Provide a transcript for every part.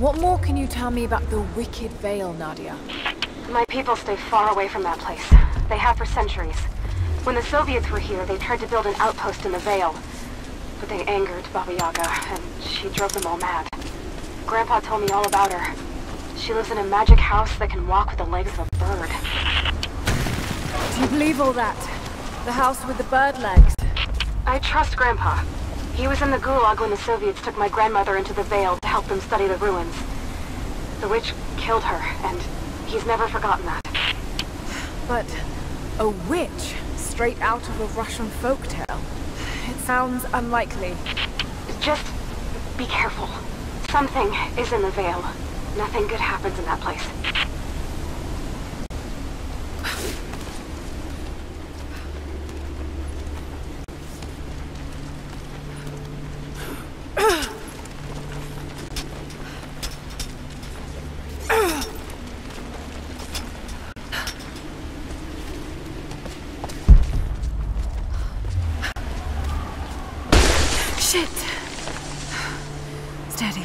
What more can you tell me about the Wicked Vale, Nadia? My people stay far away from that place. They have for centuries. When the Soviets were here, they tried to build an outpost in the Vale. But they angered Baba Yaga, and she drove them all mad. Grandpa told me all about her. She lives in a magic house that can walk with the legs of a bird. Do you believe all that? The house with the bird legs? I trust Grandpa. He was in the Gulag when the Soviets took my grandmother into the Vale to help them study the ruins. The witch killed her, and he's never forgotten that. But a witch? Straight out of a Russian folktale? It sounds unlikely. Just be careful. Something is in the Vale. Nothing good happens in that place. Shit! Steady.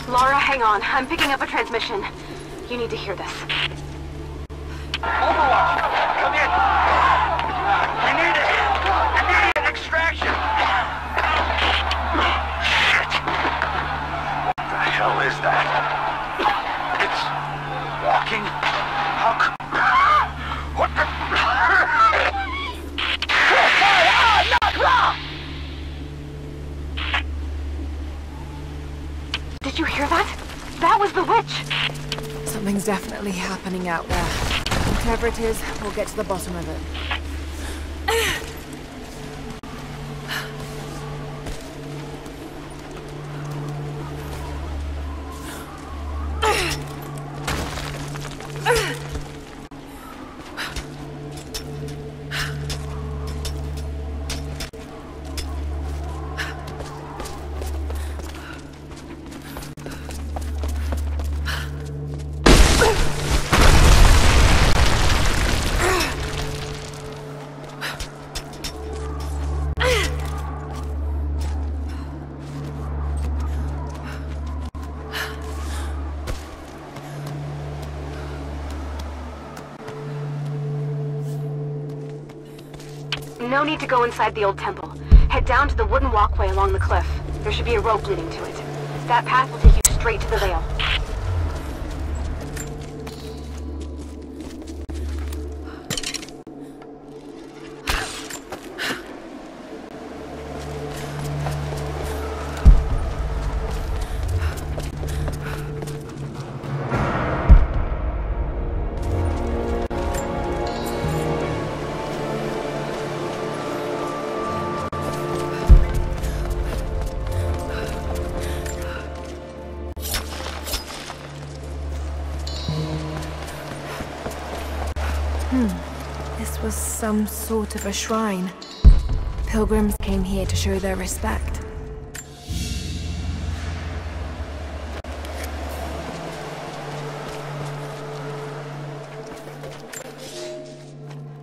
Lara, hang on. I'm picking up a transmission. You need to hear this. Overwatch! Come in! We need it! Immediate extraction! Shit! What the hell is that? It's walking? How c- What the... Did you hear that? That was the witch! Something's definitely happening out there. Whatever it is, we'll get to the bottom of it. No need to go inside the old temple. Head down to the wooden walkway along the cliff. There should be a rope leading to it. That path will take you straight to the Vale. This was some sort of a shrine. Pilgrims came here to show their respect.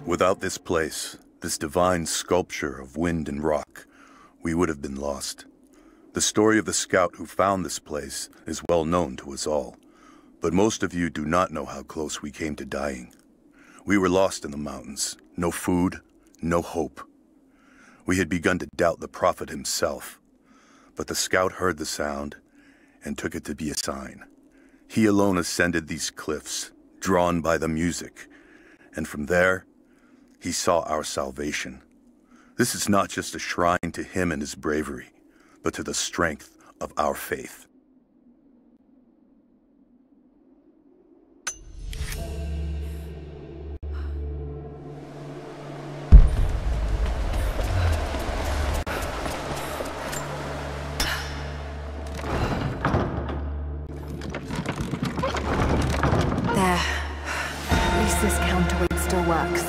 Without this place, this divine sculpture of wind and rock, we would have been lost. The story of the scout who found this place is well known to us all, but most of you do not know how close we came to dying. We were lost in the mountains, no food, no hope. We had begun to doubt the prophet himself, but the scout heard the sound and took it to be a sign. He alone ascended these cliffs, drawn by the music, and from there, he saw our salvation. This is not just a shrine to him and his bravery, but to the strength of our faith. There. At least this counterweight still works.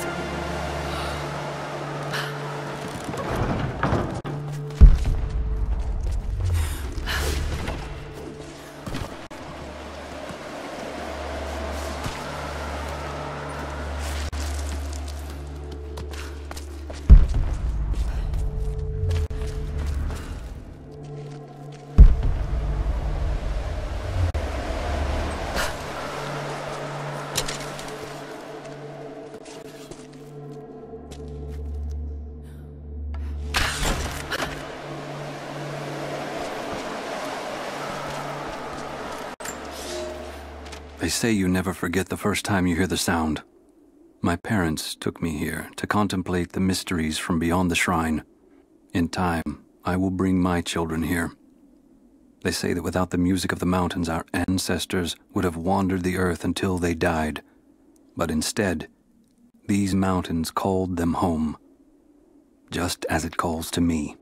They say you never forget the first time you hear the sound. My parents took me here to contemplate the mysteries from beyond the shrine. In time, I will bring my children here. They say that without the music of the mountains, our ancestors would have wandered the earth until they died. But instead, these mountains called them home, just as it calls to me.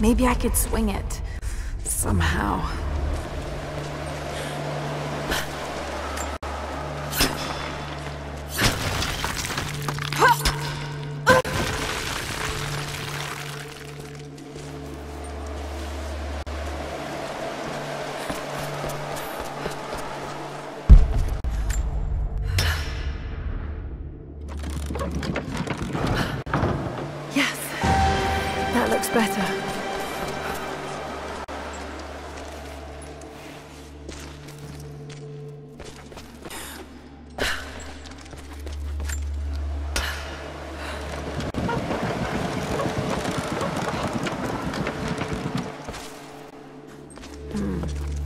Maybe I could swing it somehow. Yes, that looks better.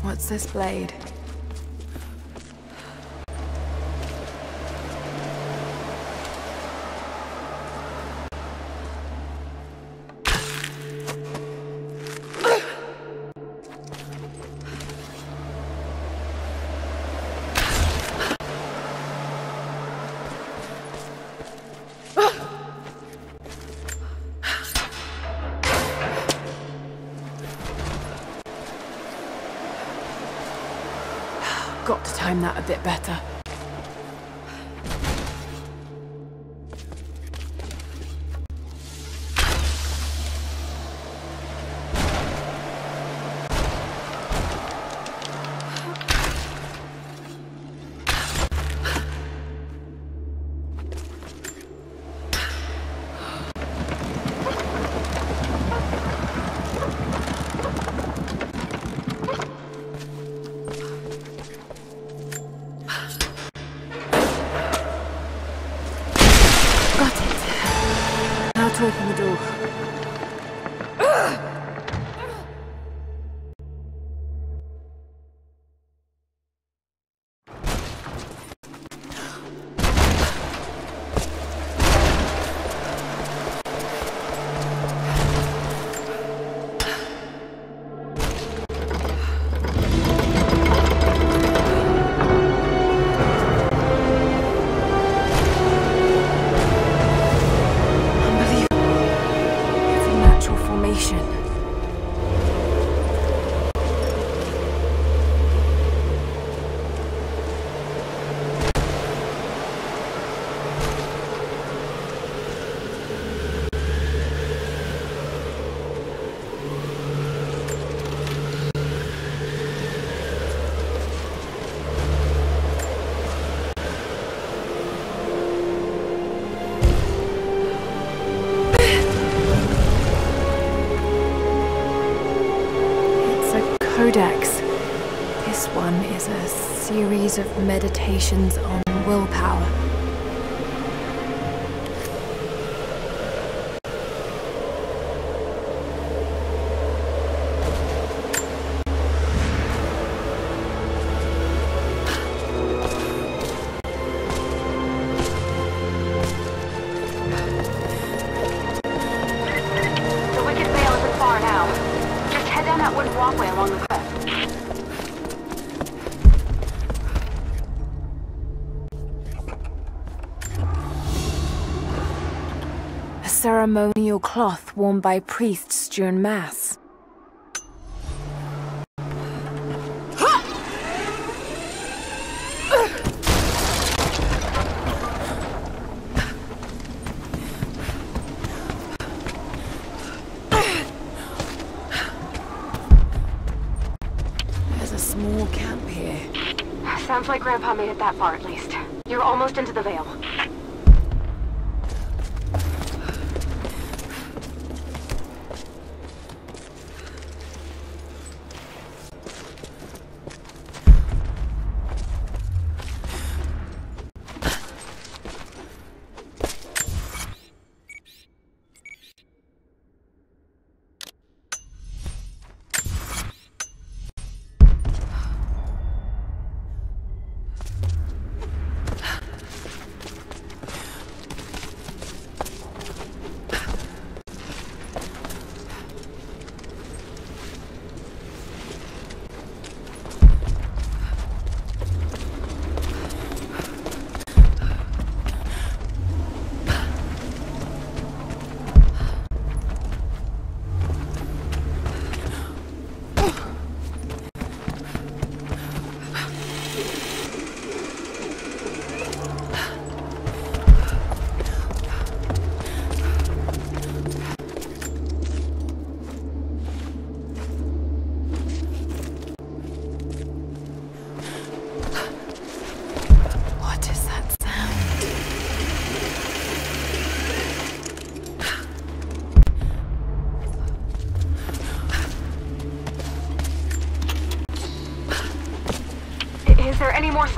What's this blade? Got to time that a bit better. To open the door. Codex. This one is a series of meditations on willpower. The Wicked Vale isn't far now. Just head down that wooden walkway along the cliff. A ceremonial cloth worn by priests during Mass. There's a small camp here. Sounds like Grandpa made it that far at least. You're almost into the Vale.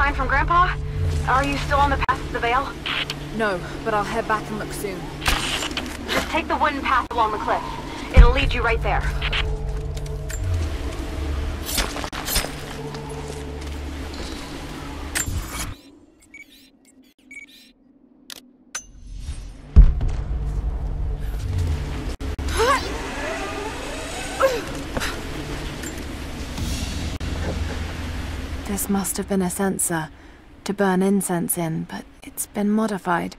sign from Grandpa? Are you still on the path to the Vale? No, but I'll head back and look soon. Just take the wooden path along the cliff. It'll lead you right there. This must have been a censer to burn incense in, but it's been modified.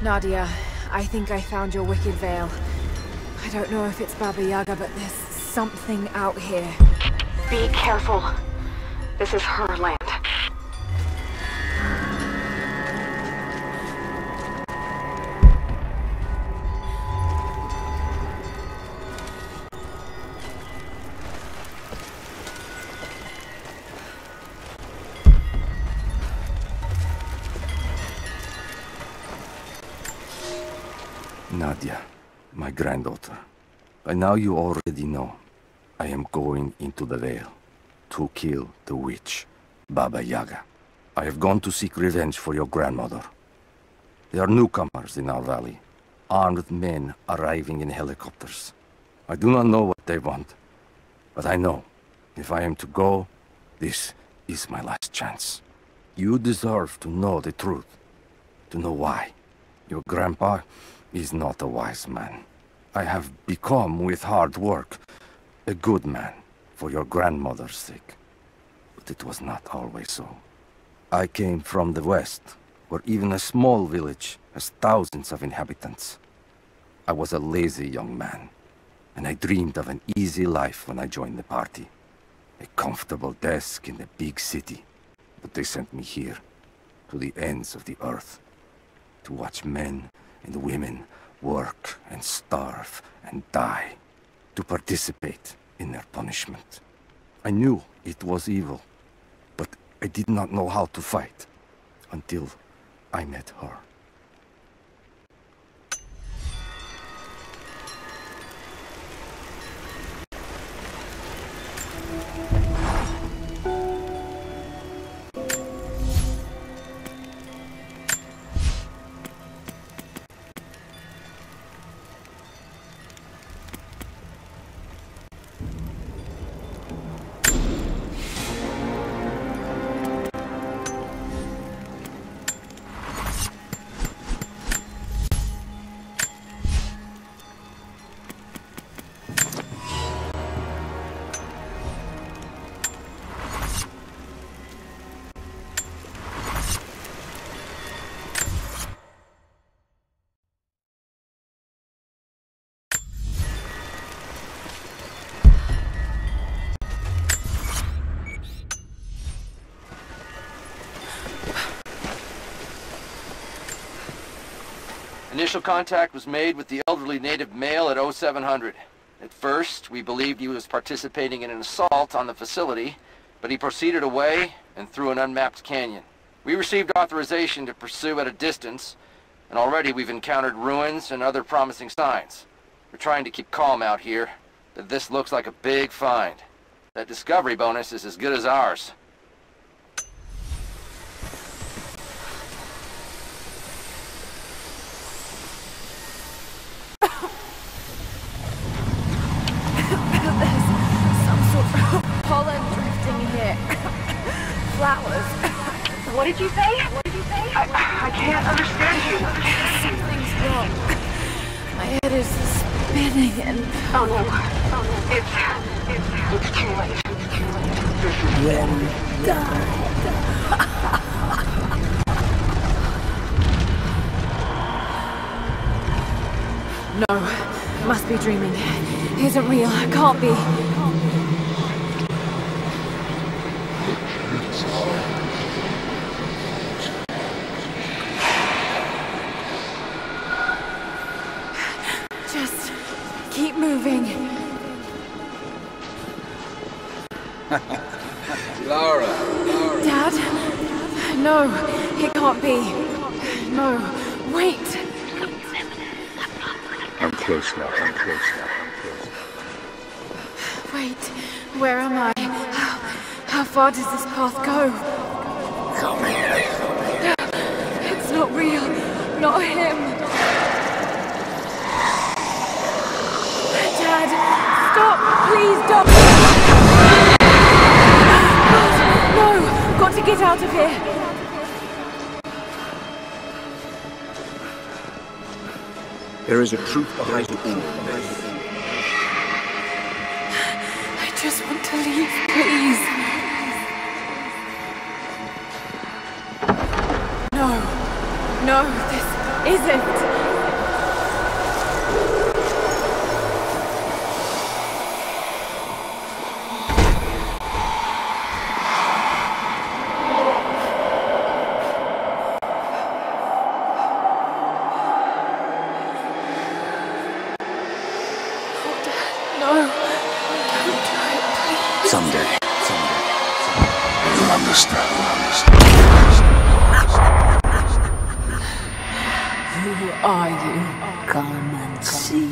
Nadia, I think I found your wicked veil. I don't know if it's Baba Yaga, but there's something out here. Be careful. This is her land. Nadia, my granddaughter. By now you already know. I am going into the Vale to kill the witch, Baba Yaga. I have gone to seek revenge for your grandmother. There are newcomers in our valley, armed men arriving in helicopters. I do not know what they want, but I know if I am to go, this is my last chance. You deserve to know the truth, to know why. Your grandpa is not a wise man. I have become, with hard work, a good man for your grandmother's sake. But it was not always so. I came from the west, where even a small village has thousands of inhabitants. I was a lazy young man, and I dreamed of an easy life when I joined the party. A comfortable desk in the big city. But they sent me here, to the ends of the earth, to watch men and women work and starve and die, to participate in their punishment. I knew it was evil, but I did not know how to fight until I met her. Initial contact was made with the elderly native male at 0700. At first, we believed he was participating in an assault on the facility, but he proceeded away and through an unmapped canyon. We received authorization to pursue at a distance, and already we've encountered ruins and other promising signs. We're trying to keep calm out here, but this looks like a big find. That discovery bonus is as good as ours. Pollen drifting here. Flowers. What did you say? I can't understand you. Something's wrong. My head is spinning and... Oh no. It's too late. No, must be dreaming. Isn't real. Can't be. Just keep moving. Lara. Dad? No, it can't be. No, wait. I'm close now. Wait, where am I? How far does this path go? Come here. It's not real. Not him. Dad, stop! Please don't! No! Got to get out of here! There is a truth behind it all. I just want to leave, please. No, this isn't. Someday. You'll understand. Who are you? Come and see.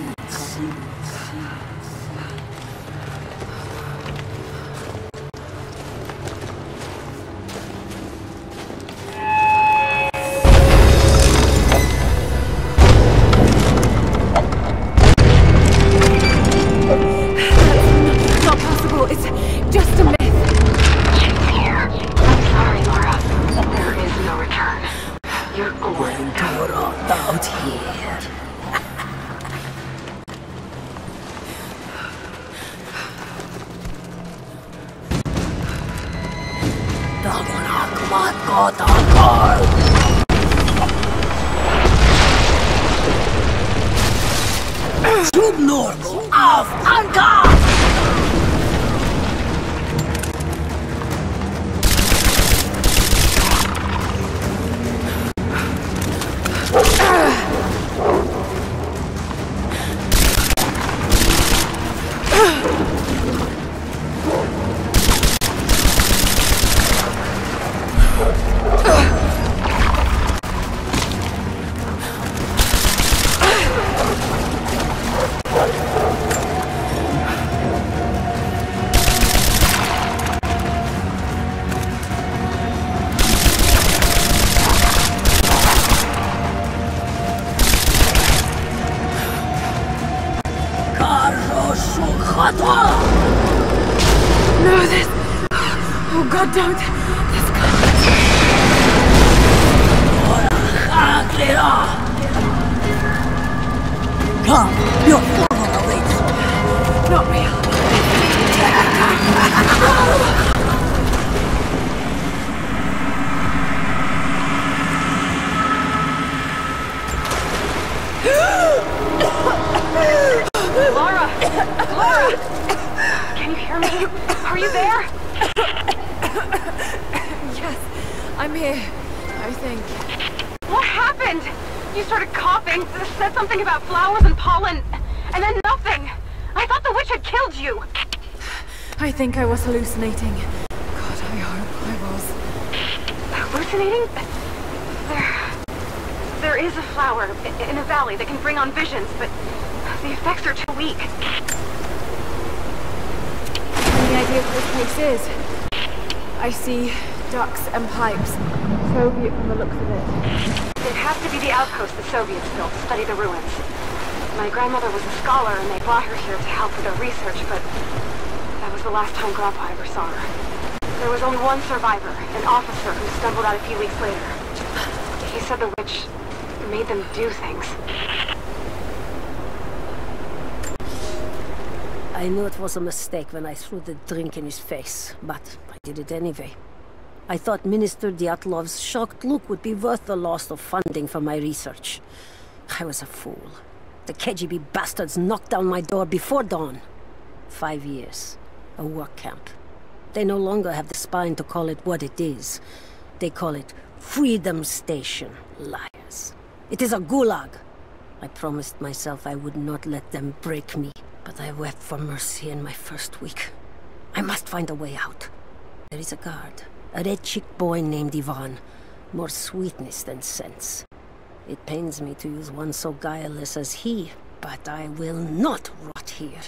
No, this... Oh God, don't. This Come, your father awaits. Not real. Lara! Can you hear me? Are you there? Yes, I'm here, I think. What happened? You started coughing talking, said something about flowers and pollen, and then nothing. I thought the witch had killed you. I think I was hallucinating. God, I hope I was. Hallucinating? There is a flower in a valley that can bring on visions, but the effects are too weak. Any idea what this place is? I see ducks and pipes. Soviet from the looks of it. It has to be the outpost the Soviets built to study the ruins. My grandmother was a scholar and they brought her here to help with their research, but that was the last time Grandpa ever saw her. There was only one survivor, an officer who stumbled out a few weeks later. He said the witch made them do things. I knew it was a mistake when I threw the drink in his face, but I did it anyway. I thought Minister Dyatlov's shocked look would be worth the loss of funding for my research. I was a fool. The KGB bastards knocked down my door before dawn. 5 years. A work camp. They no longer have the spine to call it what it is. They call it Freedom Station. Liars. It is a gulag. I promised myself I would not let them break me, but I wept for mercy in my first week. I must find a way out. There is a guard. A red-cheeked boy named Ivan. More sweetness than sense. It pains me to use one so guileless as he, but I will not rot here.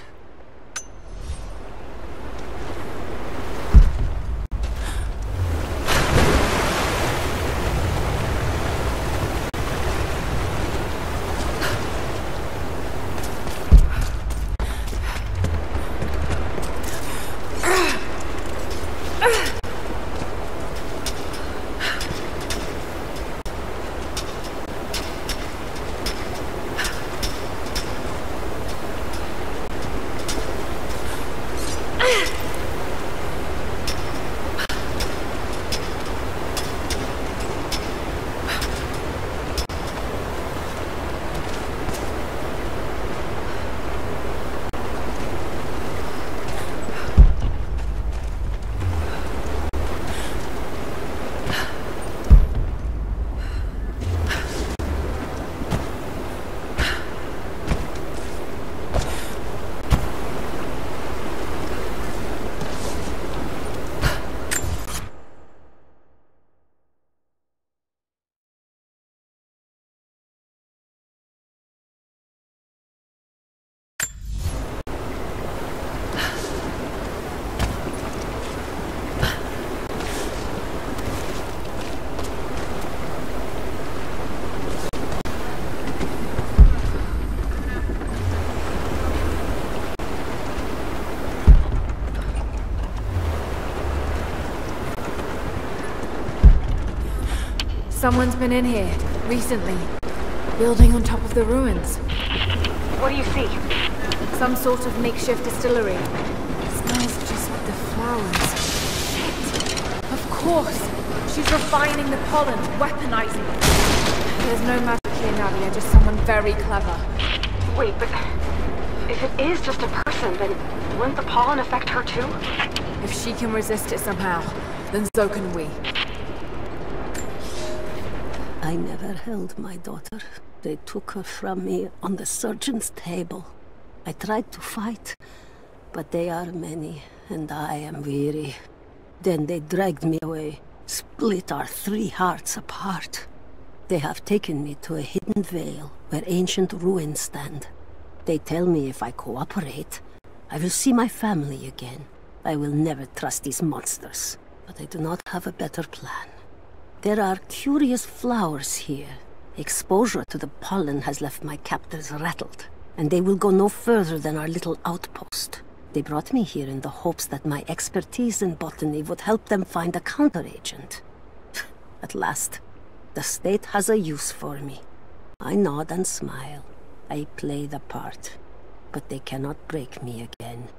Someone's been in here, recently. Building on top of the ruins. What do you see? Some sort of makeshift distillery. Smells just like the flowers. Shit! Of course! She's refining the pollen, weaponizing it. There's no magic here, Nadia, just someone very clever. Wait, but if it is just a person, then wouldn't the pollen affect her too? If she can resist it somehow, then so can we. I never held my daughter. They took her from me on the surgeon's table. I tried to fight, but they are many, and I am weary. Then they dragged me away, split our 3 hearts apart. They have taken me to a hidden vale where ancient ruins stand. They tell me if I cooperate, I will see my family again. I will never trust these monsters, but I do not have a better plan. There are curious flowers here. Exposure to the pollen has left my captors rattled, and they will go no further than our little outpost. They brought me here in the hopes that my expertise in botany would help them find a counteragent. At last, the state has a use for me. I nod and smile. I play the part. But they cannot break me again.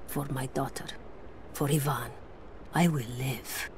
For my daughter, for Ivan, I will live.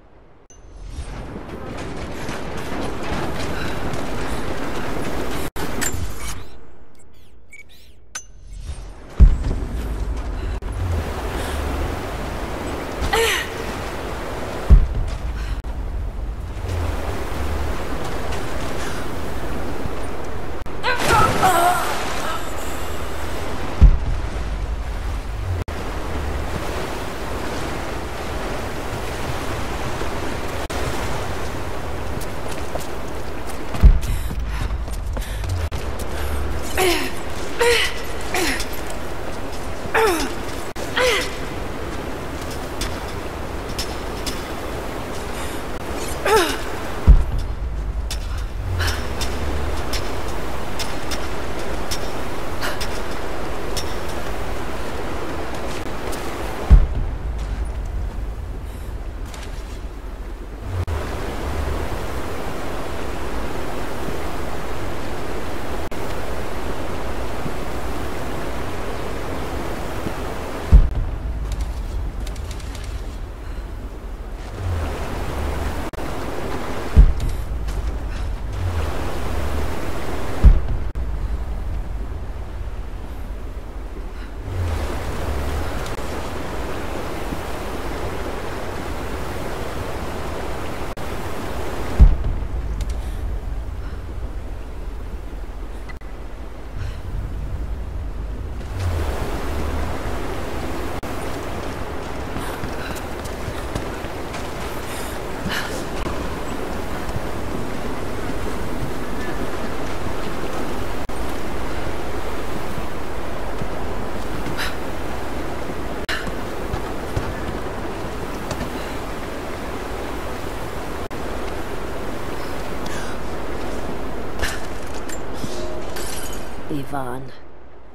Ivan.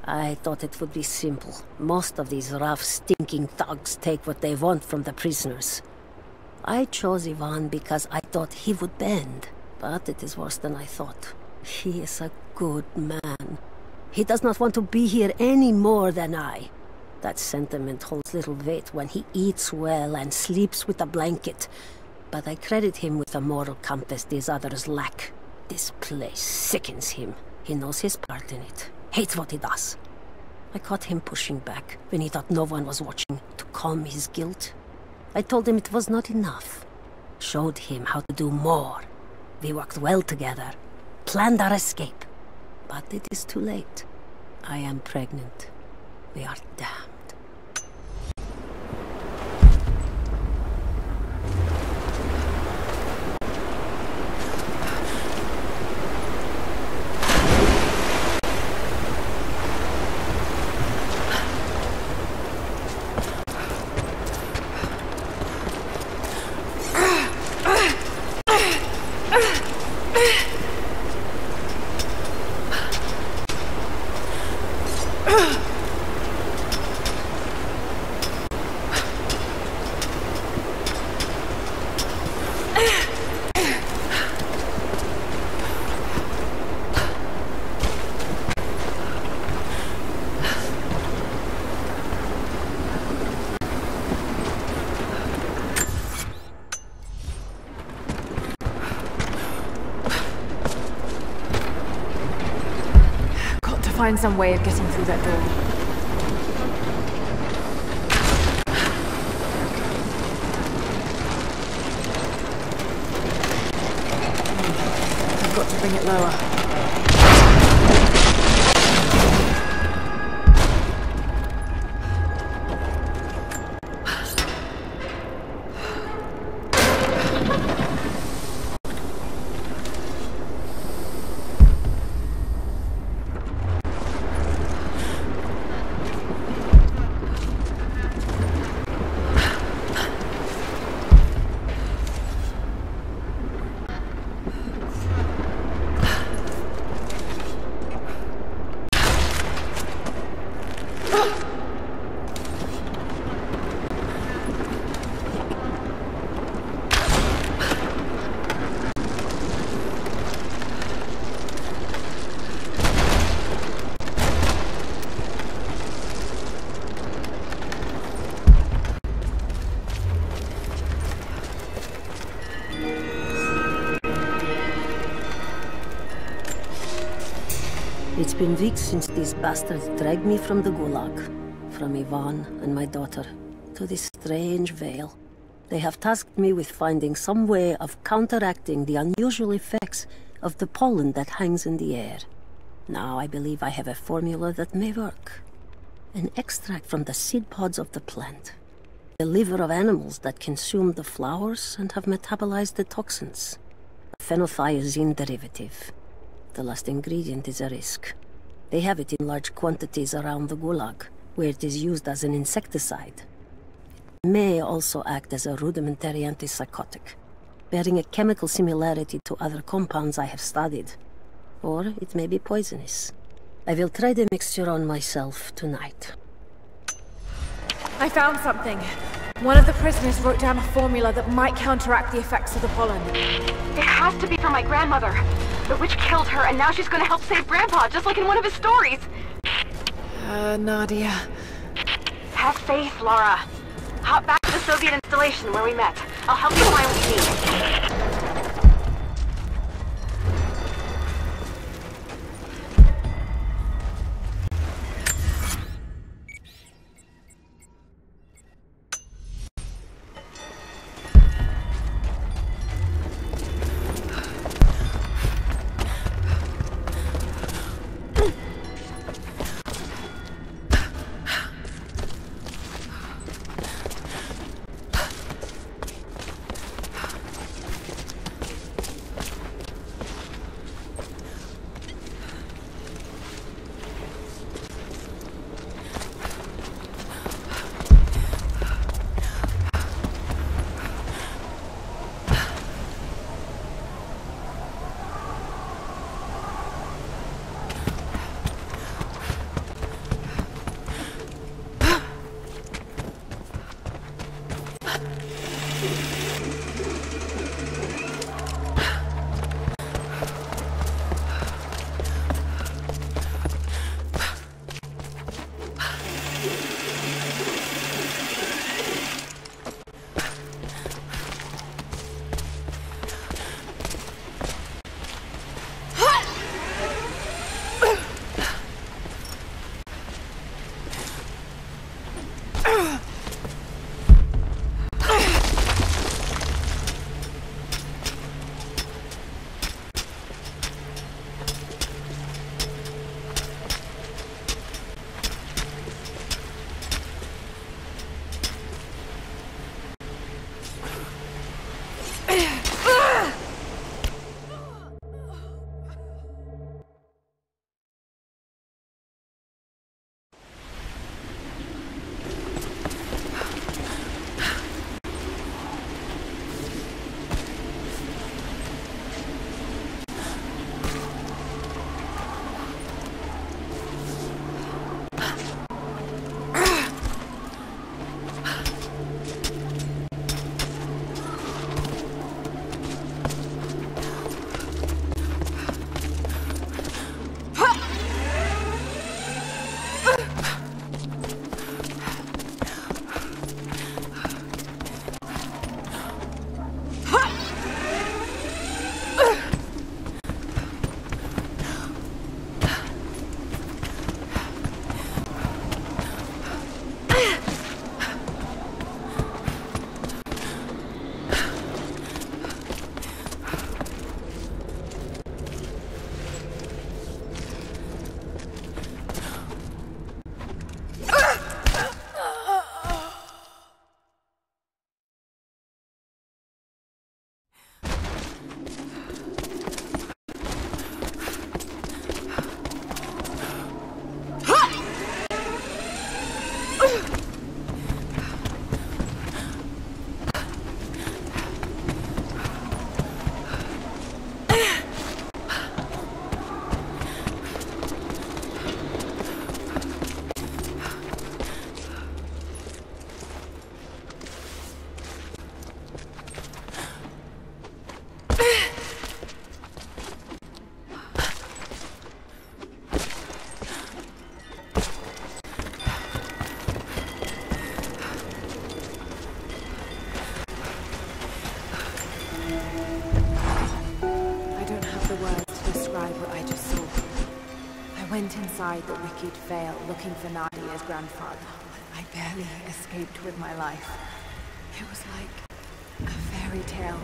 I thought it would be simple. Most of these rough, stinking thugs take what they want from the prisoners. I chose Ivan because I thought he would bend, but it is worse than I thought. He is a good man. He does not want to be here any more than I. That sentiment holds little weight when he eats well and sleeps with a blanket, but I credit him with a moral compass these others lack. This place sickens him. He knows his part in it, hates what he does. I caught him pushing back when he thought no one was watching to calm his guilt. I told him it was not enough. Showed him how to do more. We worked well together, planned our escape. But it is too late. I am pregnant. We are damned. Find some way of getting through that door. I've got to bring it lower. It's been weeks since these bastards dragged me from the Gulag, from Ivan and my daughter, to this strange veil. They have tasked me with finding some way of counteracting the unusual effects of the pollen that hangs in the air. Now I believe I have a formula that may work. An extract from the seed pods of the plant. The liver of animals that consume the flowers and have metabolized the toxins. A phenothiazine derivative. The last ingredient is a risk. They have it in large quantities around the Gulag, where it is used as an insecticide. It may also act as a rudimentary antipsychotic, bearing a chemical similarity to other compounds I have studied. Or it may be poisonous. I will try the mixture on myself tonight. I found something. One of the prisoners wrote down a formula that might counteract the effects of the pollen. It has to be from my grandmother. The witch killed her, and now she's gonna help save Grandpa, just like in one of his stories. Nadia. Have faith, Lara. Hop back to the Soviet installation where we met. I'll help you find what you need. Went inside the wicked vale looking for Nadia's grandfather. I barely escaped with my life. It was like a fairy tale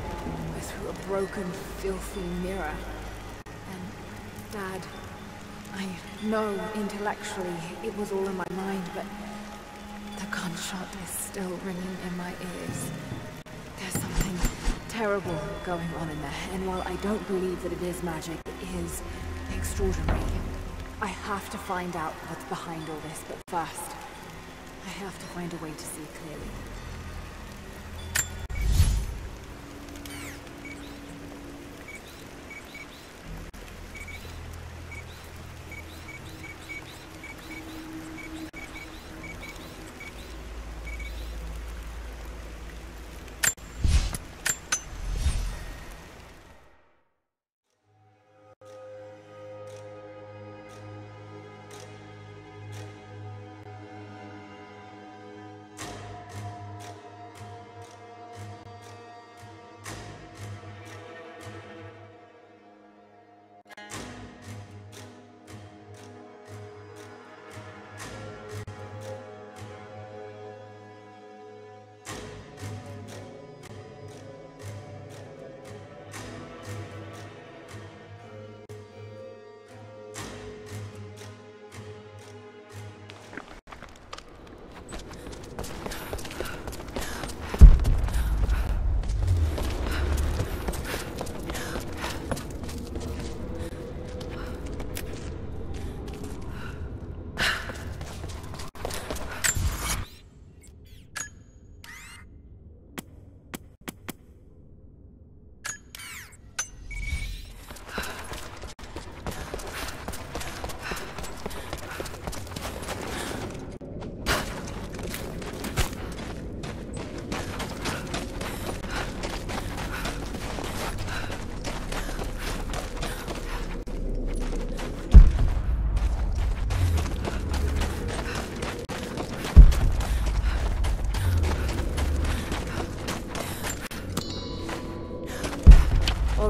through a broken, filthy mirror. And Dad, I know intellectually it was all in my mind, but the gunshot is still ringing in my ears. There's something terrible going on in there, and while I don't believe that it is magic, it is extraordinary. I have to find out what's behind all this, but first, I have to find a way to see clearly.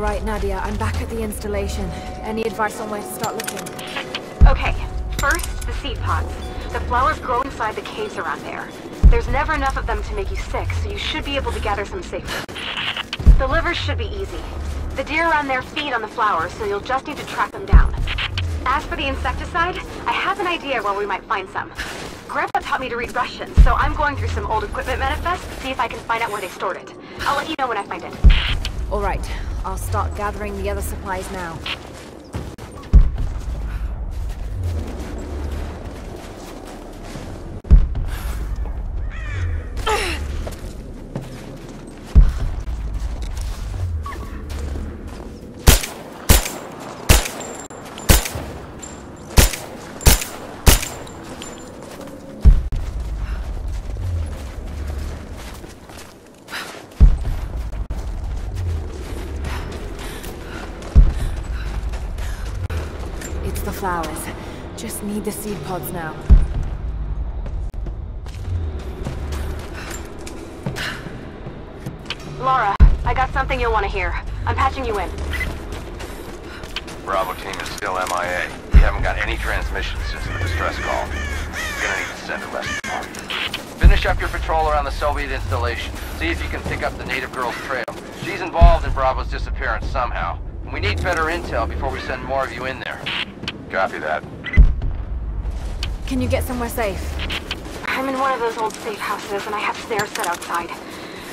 right, Nadia, I'm back at the installation. Any advice on where to start looking? Okay, first, the seed pods. The flowers grow inside the caves around there. There's never enough of them to make you sick, so you should be able to gather some safely. The livers should be easy. The deer around there feed on the flowers, so you'll just need to track them down. As for the insecticide, I have an idea where we might find some. Grandpa taught me to read Russian, so I'm going through some old equipment manifests to see if I can find out where they stored it. I'll let you know when I find it. All right, I'll start gathering the other supplies now. The flowers. Just need the seed pods now. Laura, I got something you'll want to hear. I'm patching you in. Bravo team is still MIA. We haven't got any transmissions since the distress call. Gonna need to send a rescue party. Finish up your patrol around the Soviet installation. See if you can pick up the native girl's trail. She's involved in Bravo's disappearance somehow. And we need better intel before we send more of you in there. Copy that. Can you get somewhere safe? I'm in one of those old safe houses, and I have snares set outside.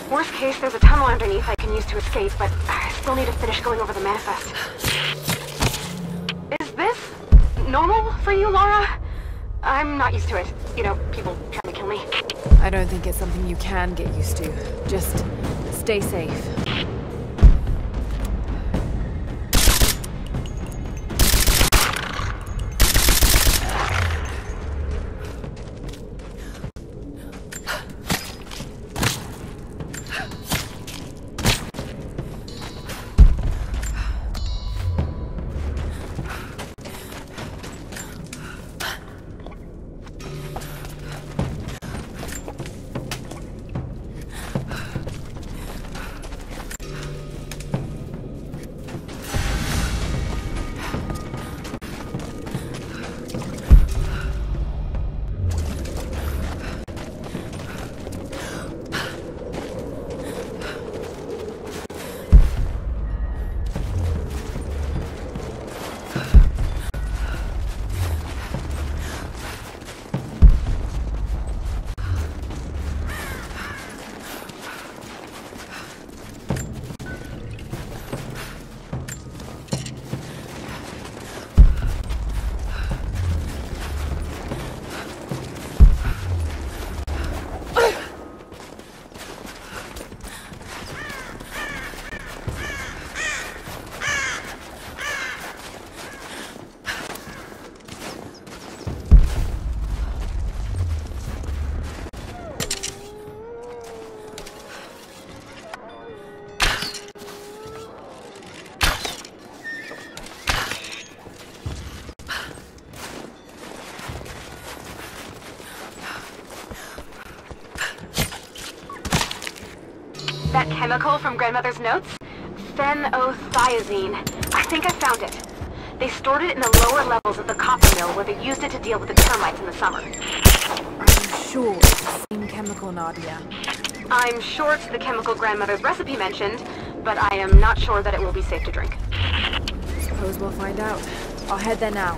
Worst case, there's a tunnel underneath I can use to escape, but I still need to finish going over the manifest. Is this normal for you, Laura? I'm not used to it. You know, people trying to kill me. I don't think it's something you can get used to. Just stay safe. That chemical from Grandmother's notes? Phenothiazine. I think I found it. They stored it in the lower levels of the copper mill where they used it to deal with the termites in the summer. Are you sure it's the same chemical, Nadia? I'm sure it's the chemical Grandmother's recipe mentioned, but I am not sure that it will be safe to drink. Suppose we'll find out. I'll head there now.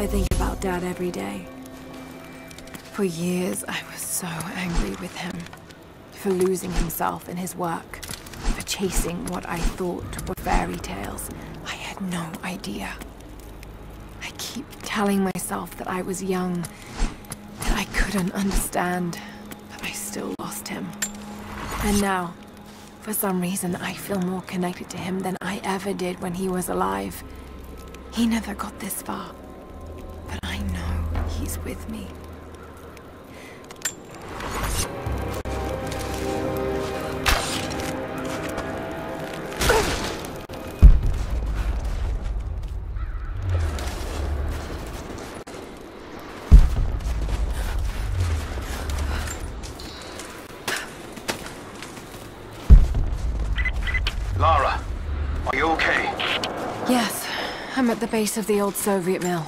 I think about Dad every day. For years, I was so angry with him. For losing himself in his work. For chasing what I thought were fairy tales. I had no idea. I keep telling myself that I was young, that I couldn't understand, but I still lost him. And now, for some reason, I feel more connected to him than I ever did when he was alive. He never got this far, but I know he's with me. Lara, are you okay? Yes, I'm at the base of the old Soviet mill.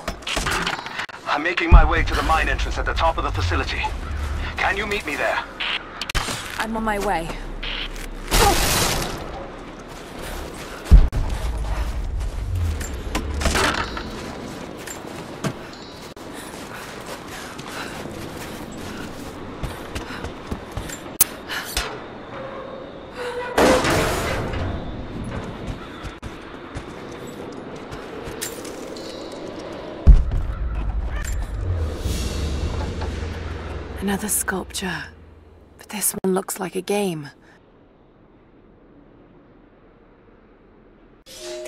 I'm making my way to the mine entrance at the top of the facility. Can you meet me there? I'm on my way. Another sculpture, but this one looks like a game.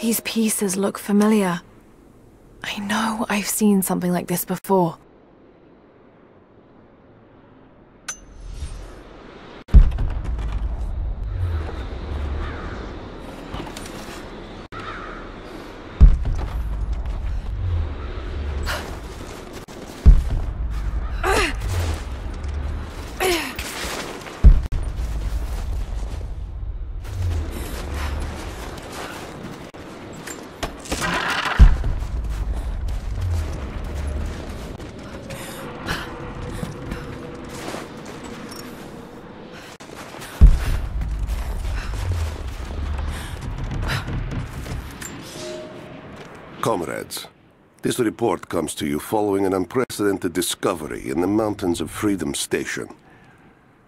These pieces look familiar. I know I've seen something like this before. Comrades, this report comes to you following an unprecedented discovery in the mountains of Freedom Station.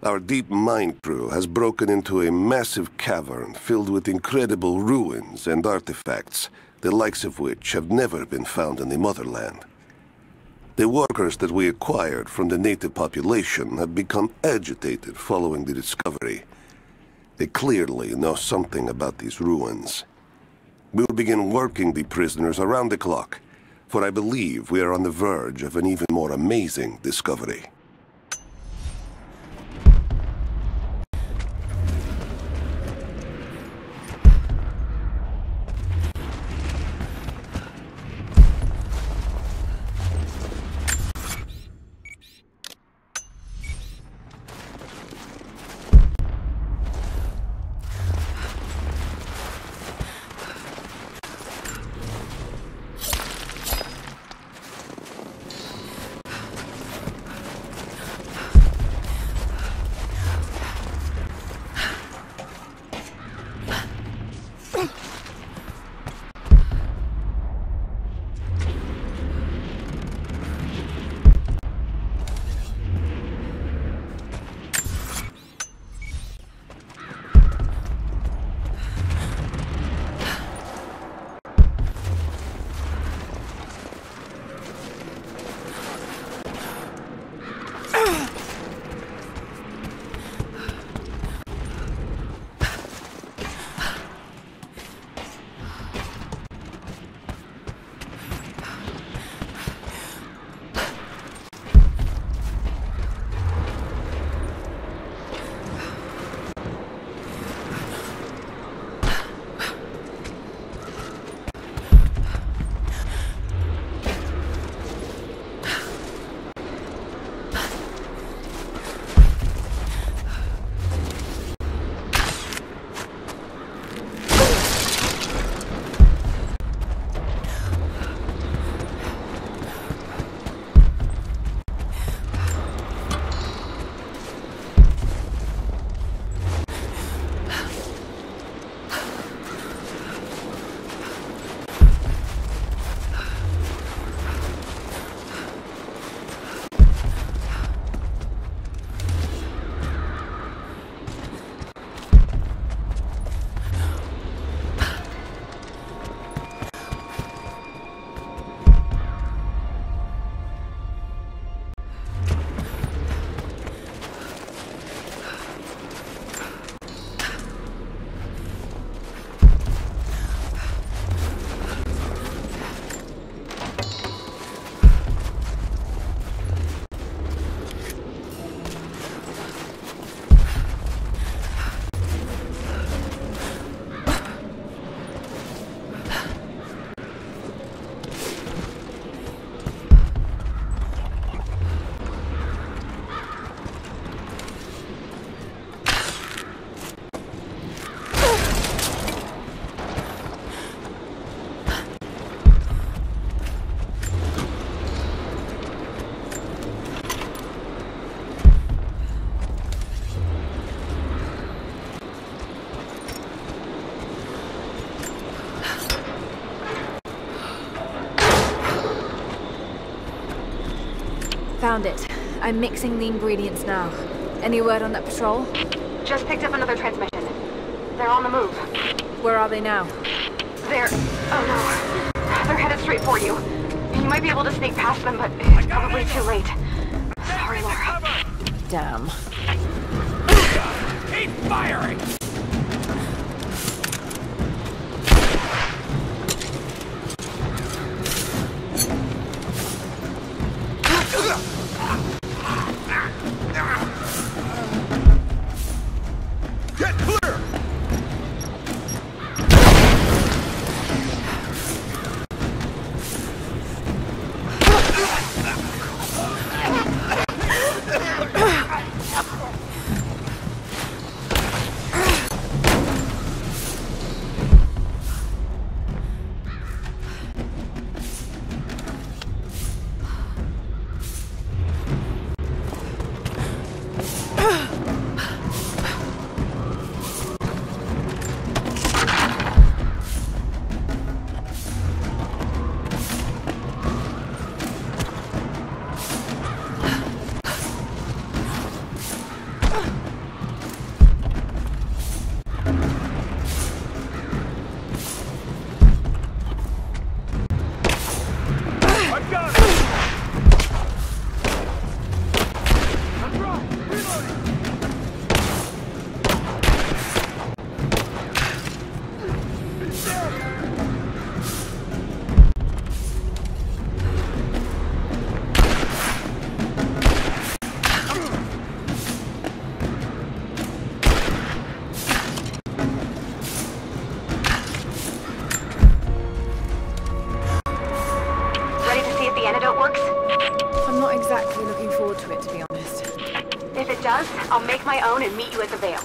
Our deep mine crew has broken into a massive cavern filled with incredible ruins and artifacts, the likes of which have never been found in the motherland. The workers that we acquired from the native population have become agitated following the discovery. They clearly know something about these ruins. We will begin working the prisoners around the clock, for I believe we are on the verge of an even more amazing discovery. Found it. I'm mixing the ingredients now. Any word on that patrol? Just picked up another transmission. They're on the move. Where are they now? They're... oh no. They're headed straight for you. You might be able to sneak past them, but it's probably too late. Sorry, Lara. Damn. Keep firing! Get clear! I'll make my own and meet you at the Vale.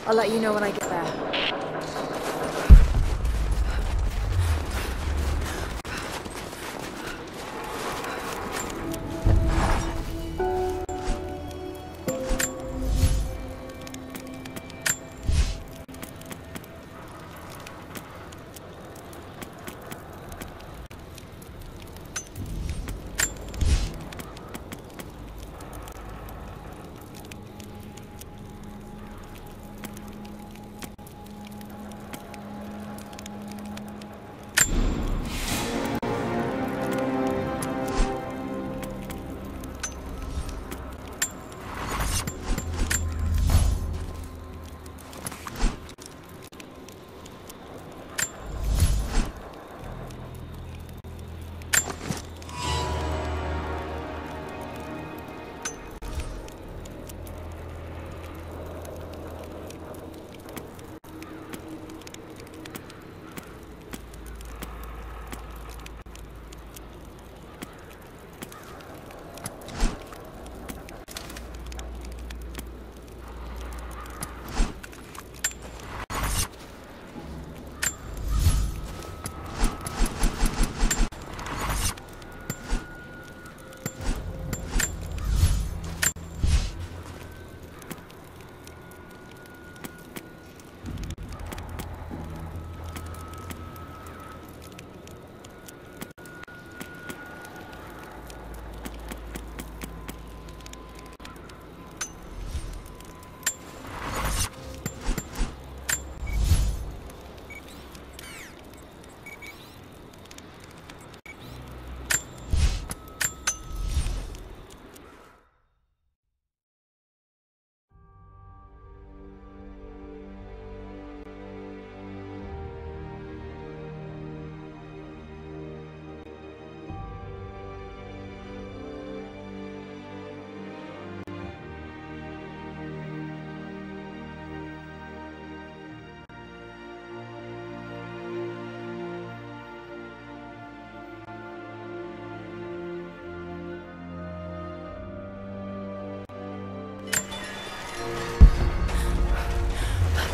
I'll let you know when I get there.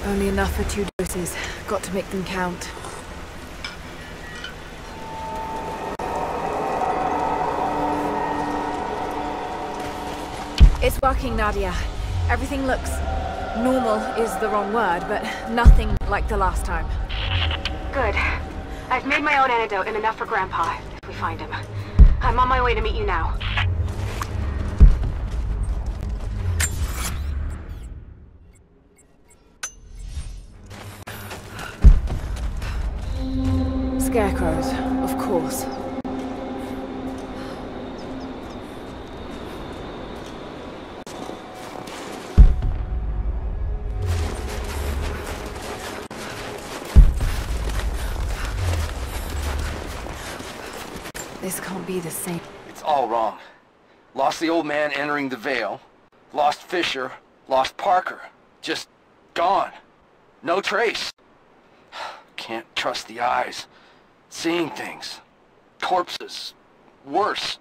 Only enough for 2 doses. Got to make them count. It's working, Nadia. Everything looks... normal is the wrong word, but nothing like the last time. Good. I've made my own antidote and enough for Grandpa, if we find him. I'm on my way to meet you now. Scarecrows, of course. This can't be the same. It's all wrong. Lost the old man entering the Vale. Lost Fisher. Lost Parker. Just gone. No trace. Can't trust the eyes. Seeing things. Corpses. Worse.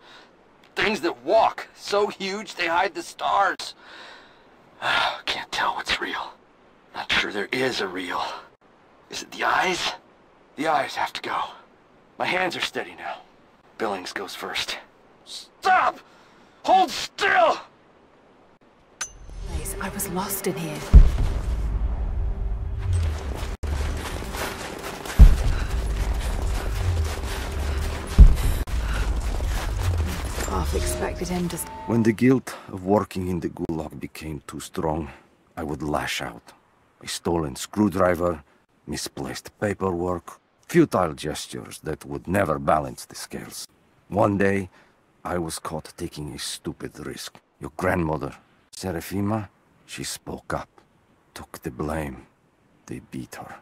Things that walk. So huge they hide the stars. Can't tell what's real. Not sure there is a real. Is it the eyes? The eyes have to go. My hands are steady now. Billings goes first. Stop! Hold still! I was lost in here. Half expected him to... When the guilt of working in the Gulag became too strong, I would lash out. A stolen screwdriver, misplaced paperwork, futile gestures that would never balance the scales. One day, I was caught taking a stupid risk. Your grandmother, Seraphima, she spoke up, took the blame. They beat her,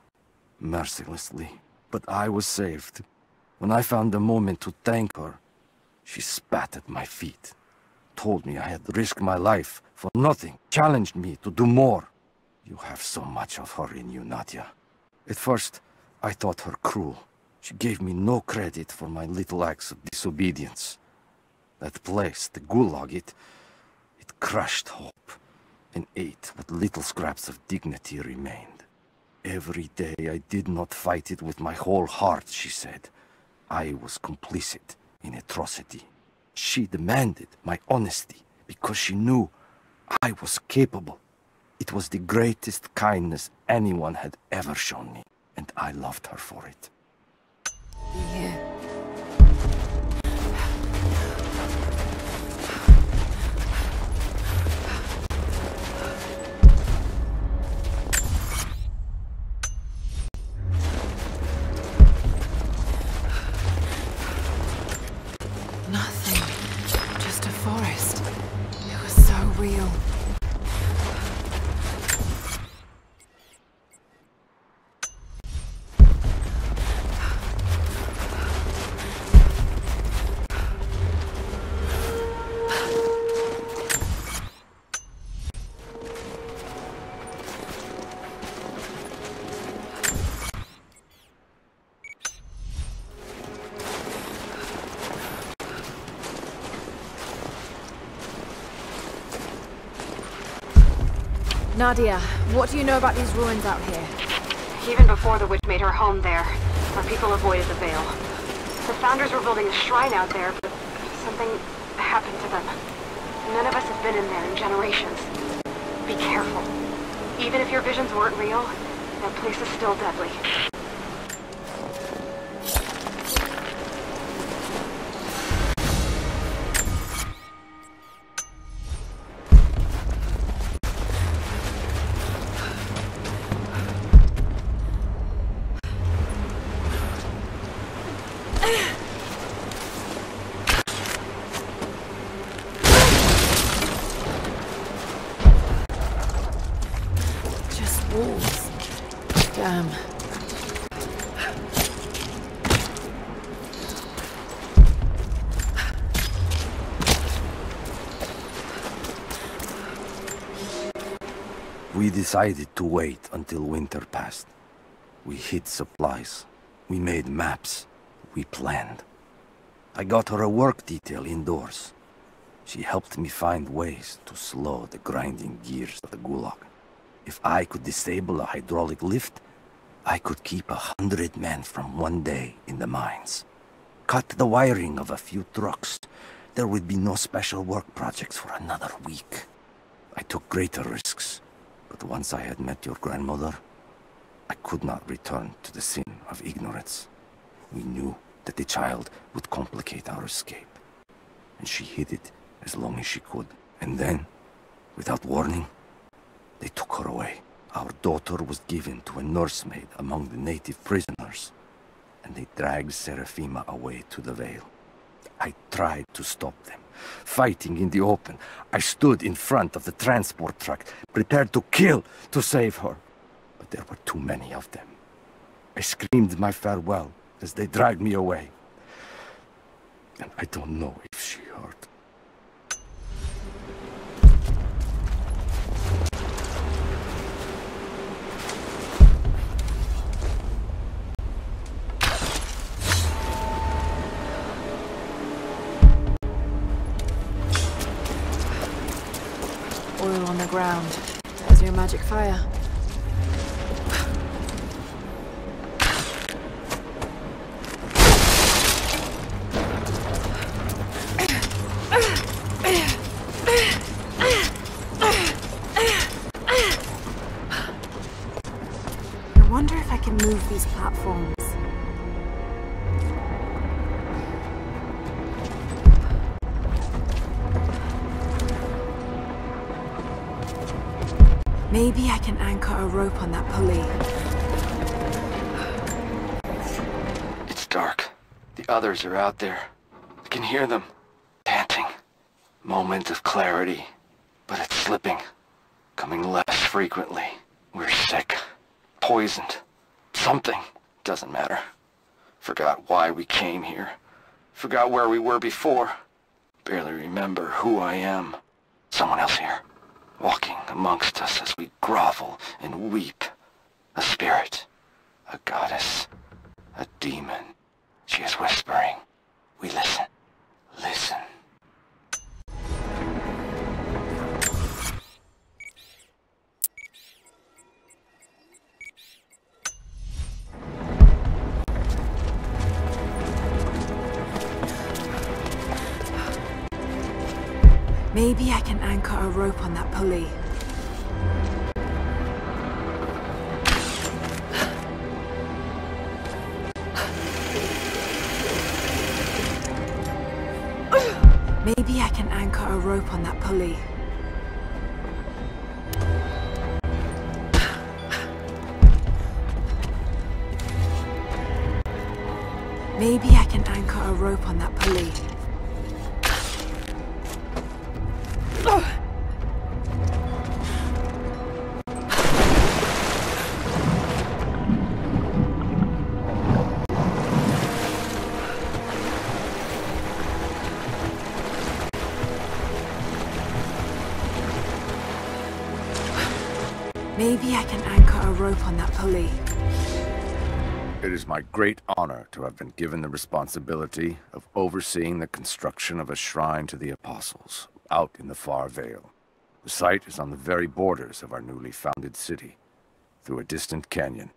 mercilessly. But I was saved. When I found the moment to thank her, she spat at my feet, told me I had risked my life for nothing, challenged me to do more. You have so much of her in you, Nadia. At first, I thought her cruel. She gave me no credit for my little acts of disobedience. That place, the Gulag, it crushed hope and ate what little scraps of dignity remained. Every day I did not fight it with my whole heart, she said. I was complicit in atrocity. She demanded my honesty because she knew I was capable. It was the greatest kindness anyone had ever shown me, and I loved her for it. Yeah. Nothing. Just a forest. It was so real. Nadia, what do you know about these ruins out here? Even before the witch made her home there, our people avoided the Vale. The Founders were building a shrine out there, but something happened to them. None of us have been in there in generations. Be careful. Even if your visions weren't real, that place is still deadly. Walls. Damn. We decided to wait until winter passed. We hid supplies. We made maps. We planned. I got her a work detail indoors. She helped me find ways to slow the grinding gears of the Gulag. If I could disable a hydraulic lift, I could keep 100 men from one day in the mines. Cut the wiring of a few trucks. There would be no special work projects for another week. I took greater risks, but once I had met your grandmother, I could not return to the sin of ignorance. We knew that the child would complicate our escape, and she hid it as long as she could. And then, without warning, they took her away. Our daughter was given to a nursemaid among the native prisoners. and they dragged Seraphima away to the Vale. I tried to stop them, fighting in the open. I stood in front of the transport truck, prepared to kill to save her. But there were too many of them. I screamed my farewell as they dragged me away. And I don't know if she heard. Oil on the ground. There's your magic fire. I wonder if I can move these platforms. Maybe I can anchor a rope on that pulley. It's dark. The others are out there. I can hear them, panting. Moment of clarity, but it's slipping. Coming less frequently. We're sick. Poisoned. Something. Doesn't matter. Forgot why we came here. Forgot where we were before. Barely remember who I am. Someone else here. Walking amongst us as we grovel and weep. A spirit. A goddess. A demon. She is whispering. We listen. Listen. Maybe I can anchor a rope on that pulley. Maybe I can anchor a rope on that pulley. Maybe I can anchor a rope on that pulley. Maybe I can anchor a rope on that pulley. It is my great honor to have been given the responsibility of overseeing the construction of a shrine to the Apostles out in the far Vale. The site is on the very borders of our newly founded city, through a distant canyon.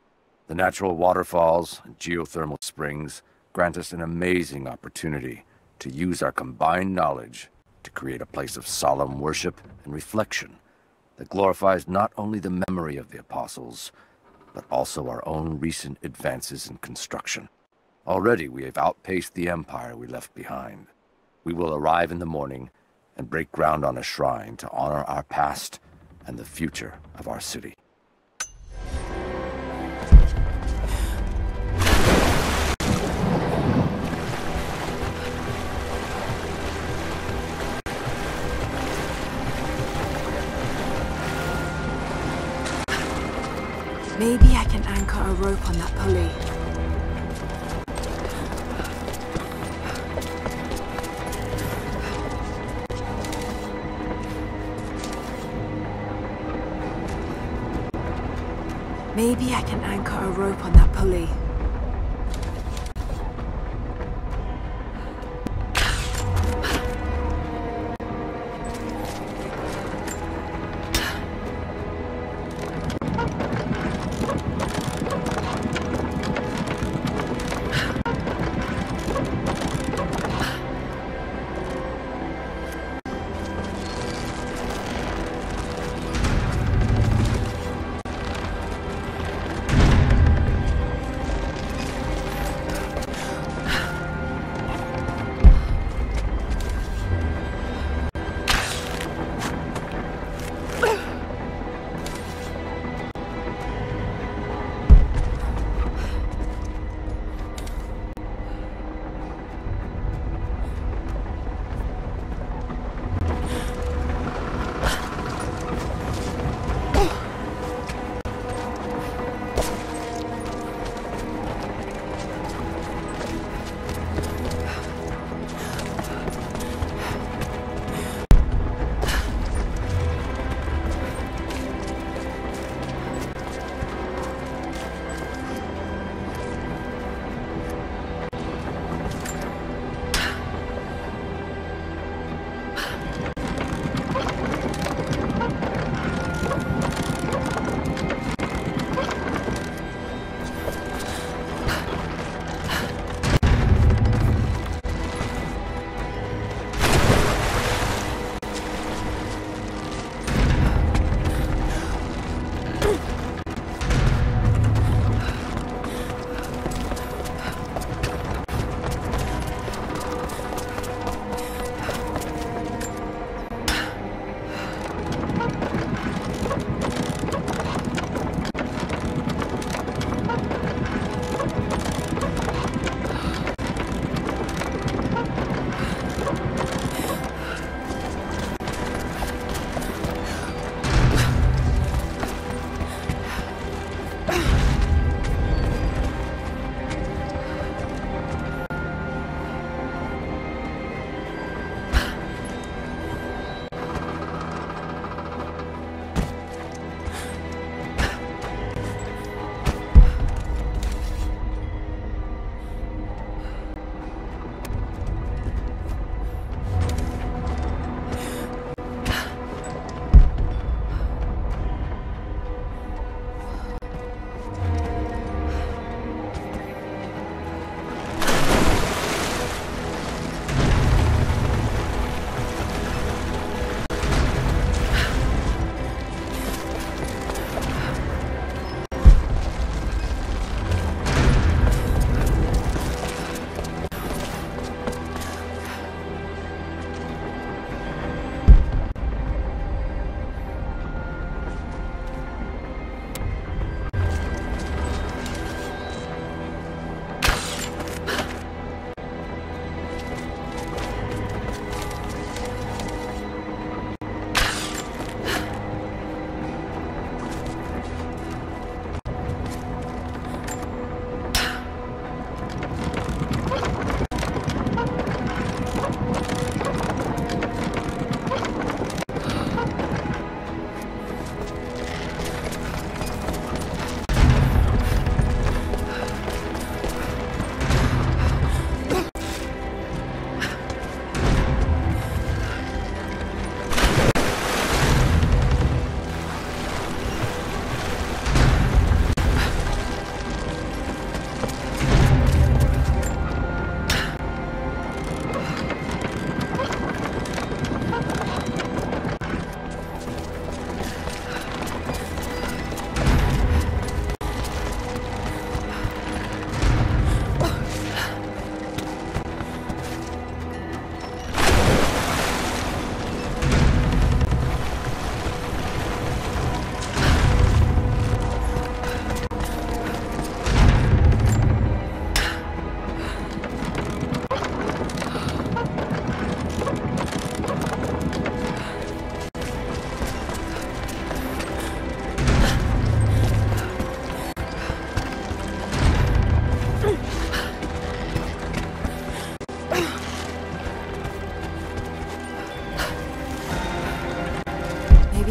The natural waterfalls and geothermal springs grant us an amazing opportunity to use our combined knowledge to create a place of solemn worship and reflection that glorifies not only the memory of the Apostles, but also our own recent advances in construction. Already we have outpaced the empire we left behind. We will arrive in the morning and break ground on a shrine to honor our past and the future of our city. Maybe I can anchor a rope on that pulley. Maybe I can anchor a rope on that pulley.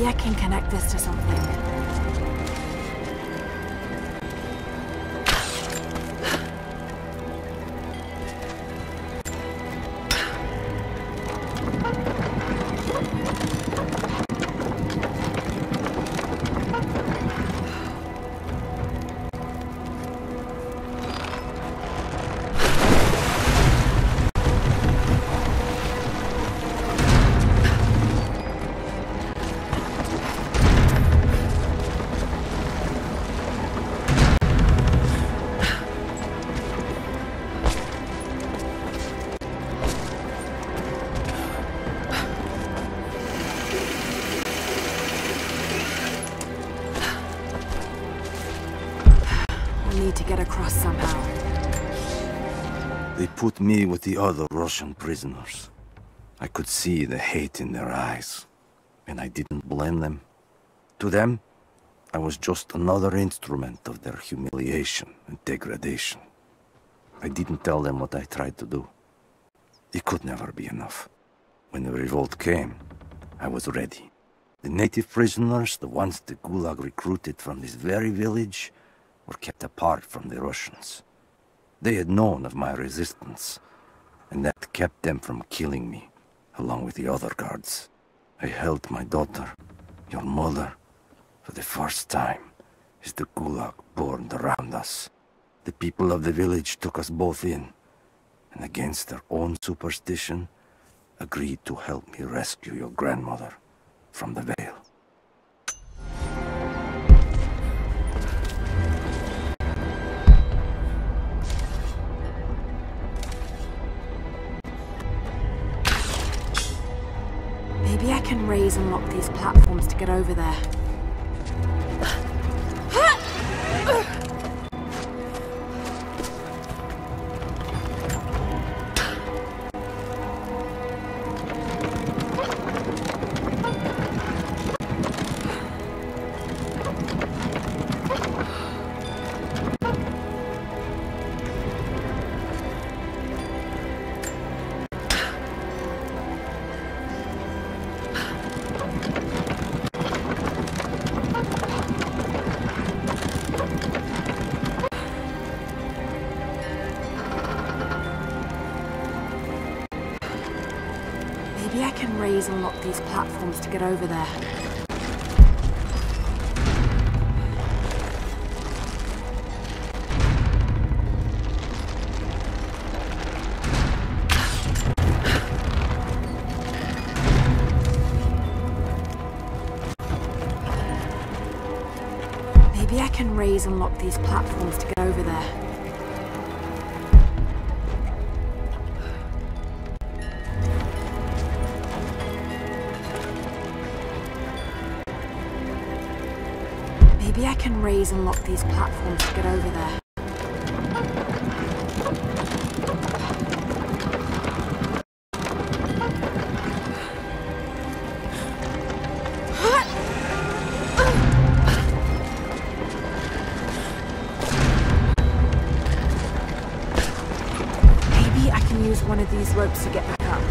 Maybe I can connect this to something. To get across somehow. They put me with the other Russian prisoners. I could see the hate in their eyes, and I didn't blame them. To them, I was just another instrument of their humiliation and degradation. I didn't tell them what I tried to do. It could never be enough. When the revolt came, I was ready. The native prisoners, the ones the Gulag recruited from this very village, were kept apart from the Russians. They had known of my resistance, and that kept them from killing me, along with the other guards. I held my daughter, your mother, for the first time, as the Gulag burned around us. The people of the village took us both in, and against their own superstition, agreed to help me rescue your grandmother from the Veil. Maybe I can raise and lock these platforms to get over there. Maybe I can raise and lock these platforms to get over there. Maybe I can raise and lock these platforms to get over there. Maybe I can raise and lock these platforms to get over there. Maybe I can use one of these ropes to get back up.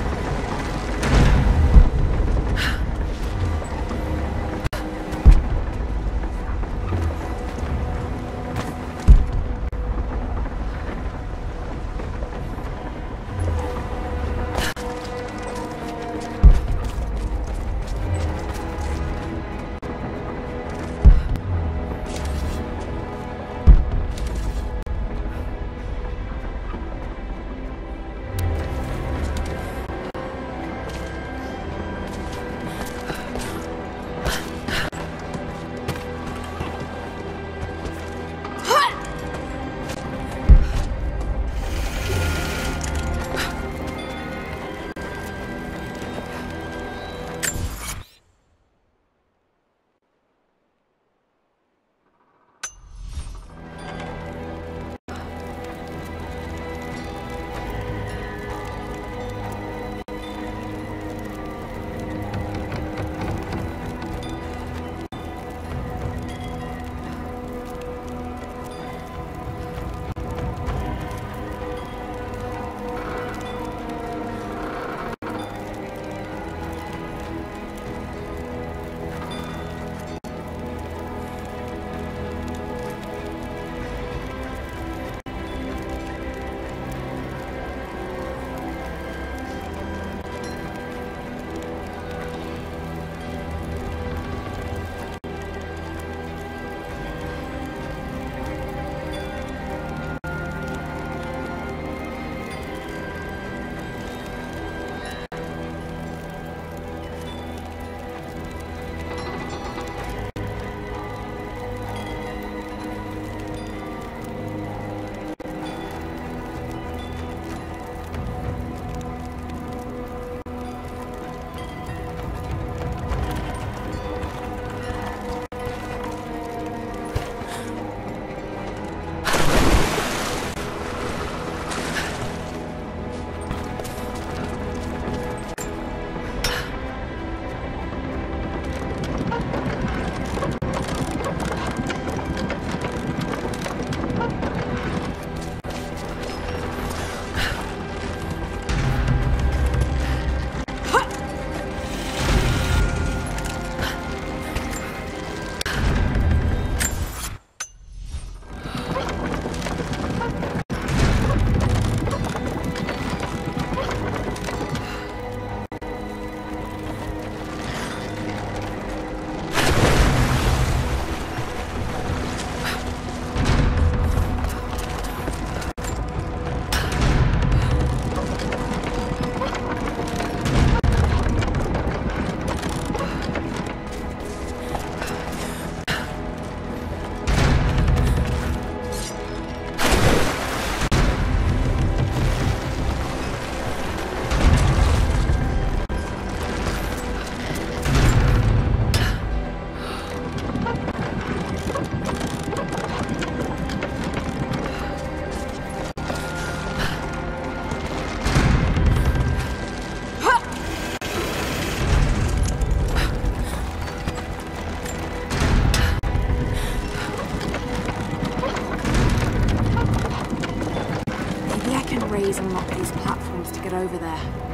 there.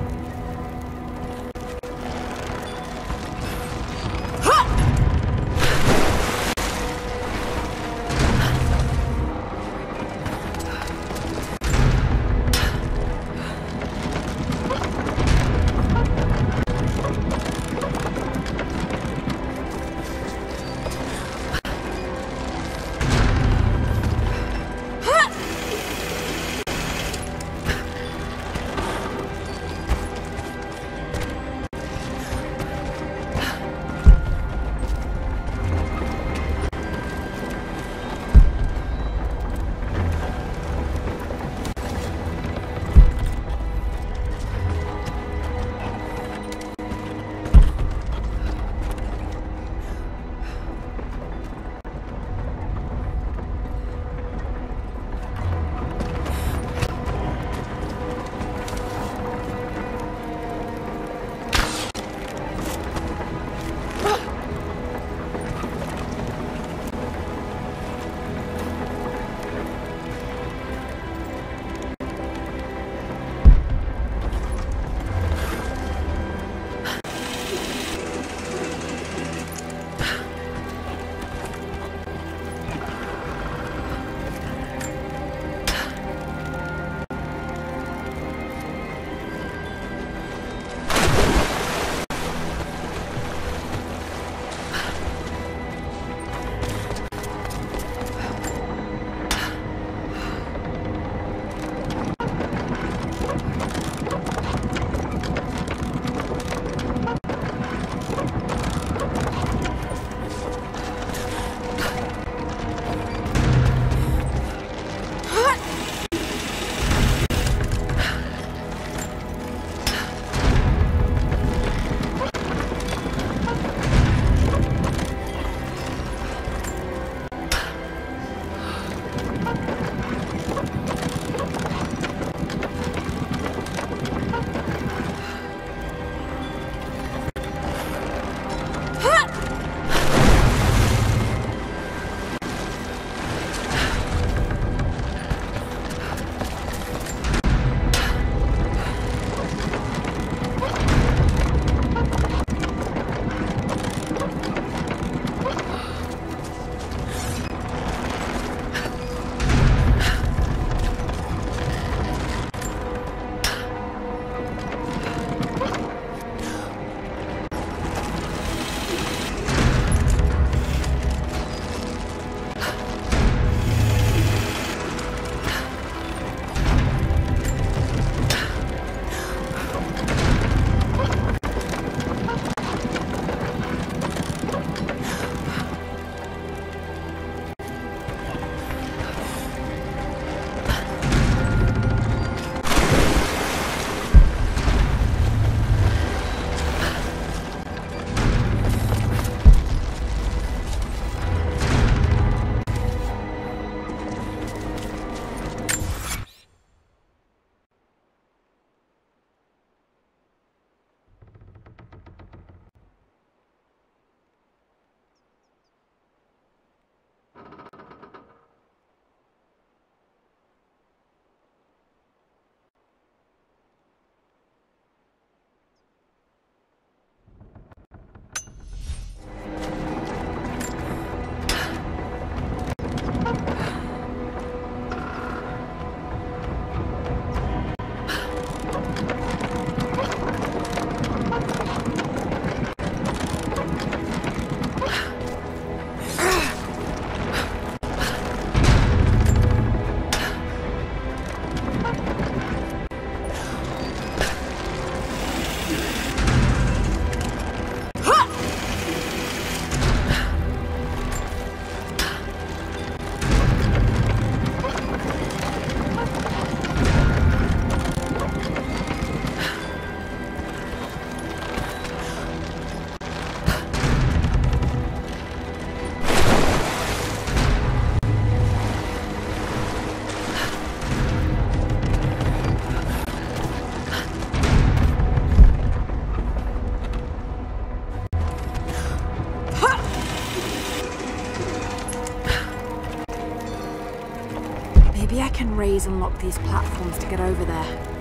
Maybe I can raise and lock these platforms to get over there.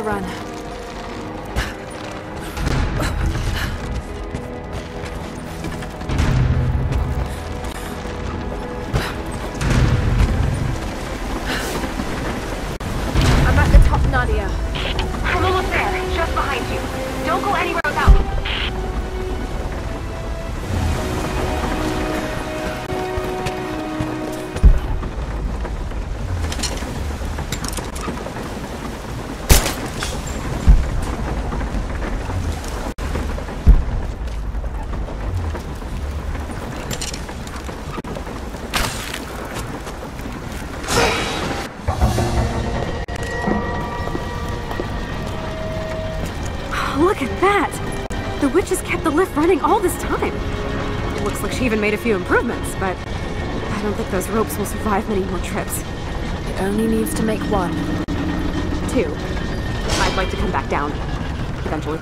to run. I'm at the top, Nadia. I'm almost there, just behind you. Don't go anywhere without me. Look at that! The witch has kept the lift running all this time. Looks like she even made a few improvements, but I don't think those ropes will survive many more trips. It only needs to make one. 2. I'd like to come back down. Eventually.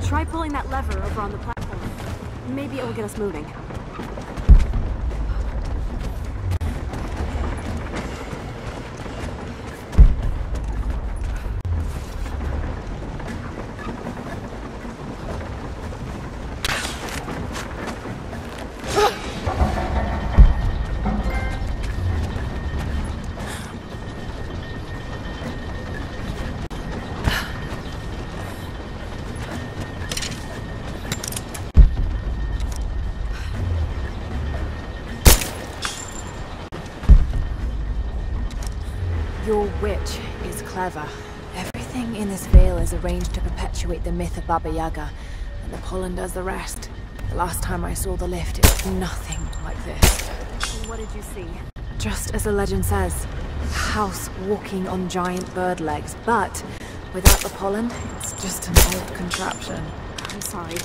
Try pulling that lever over on the platform. Maybe it will get us moving. Your witch is clever. Everything in this veil is arranged to perpetuate the myth of Baba Yaga, and the pollen does the rest. The last time I saw the lift, it was nothing like this. What did you see? Just as the legend says, a house walking on giant bird legs, but without the pollen, it's just an old contraption. I'm sorry.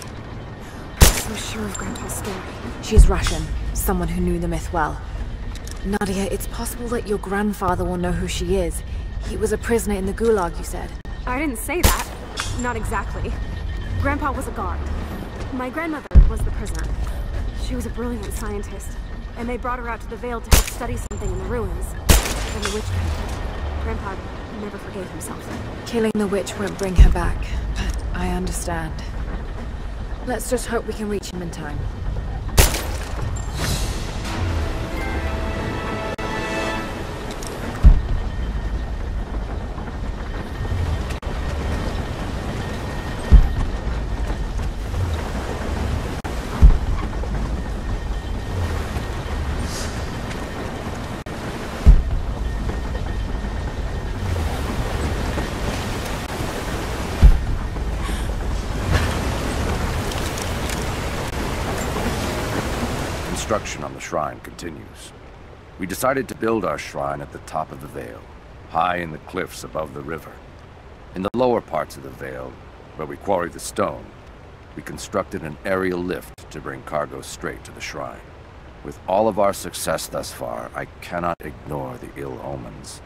I'm so sure of Grandpa's story. She's Russian, someone who knew the myth well. Nadia, it's possible that your grandfather will know who she is. He was a prisoner in the Gulag, you said. I didn't say that. Not exactly. Grandpa was a guard. My grandmother was the prisoner. She was a brilliant scientist, and they brought her out to the Vale to help study something in the ruins. Then the witch came. Grandpa never forgave himself. Killing the witch won't bring her back, but I understand. Let's just hope we can reach him in time. Construction on the shrine continues. We decided to build our shrine at the top of the Vale, high in the cliffs above the river. In the lower parts of the Vale, where we quarried the stone, we constructed an aerial lift to bring cargo straight to the shrine. With all of our success thus far, I cannot ignore the ill omens.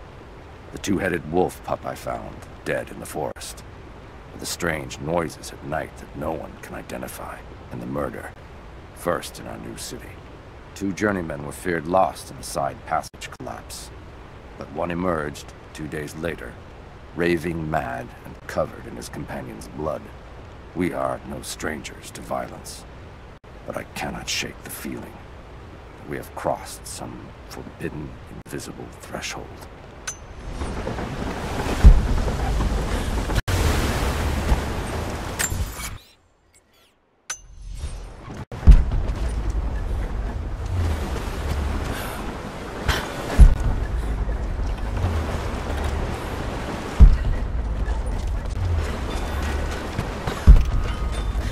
The two-headed wolf pup I found, dead in the forest. The strange noises at night that no one can identify, and the murder, first in our new city. 2 journeymen were feared lost in a side passage collapse, but one emerged 2 days later, raving mad and covered in his companion's blood. We are no strangers to violence, but I cannot shake the feeling that we have crossed some forbidden, invisible threshold.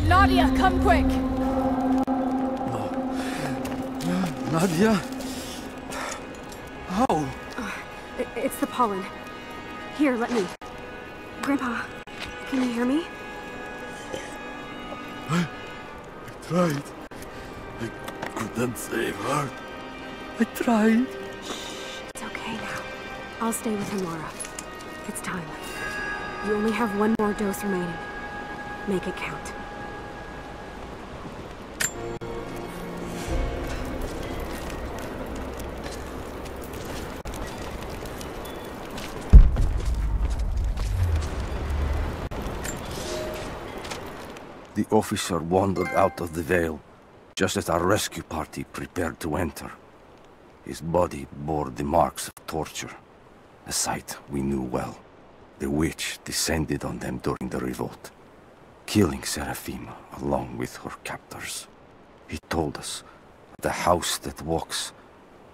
Nadia, come quick! Nadia? How? It's the pollen. Here, let me. Grandpa, can you hear me? I tried. I couldn't save her. I tried. It's okay now. I'll stay with him, Lara. It's time. You only have one more dose remaining. Make it count. The officer wandered out of the Vale, just as our rescue party prepared to enter. His body bore the marks of torture, a sight we knew well. The witch descended on them during the revolt, killing Seraphima along with her captors. He told us of the house that walks,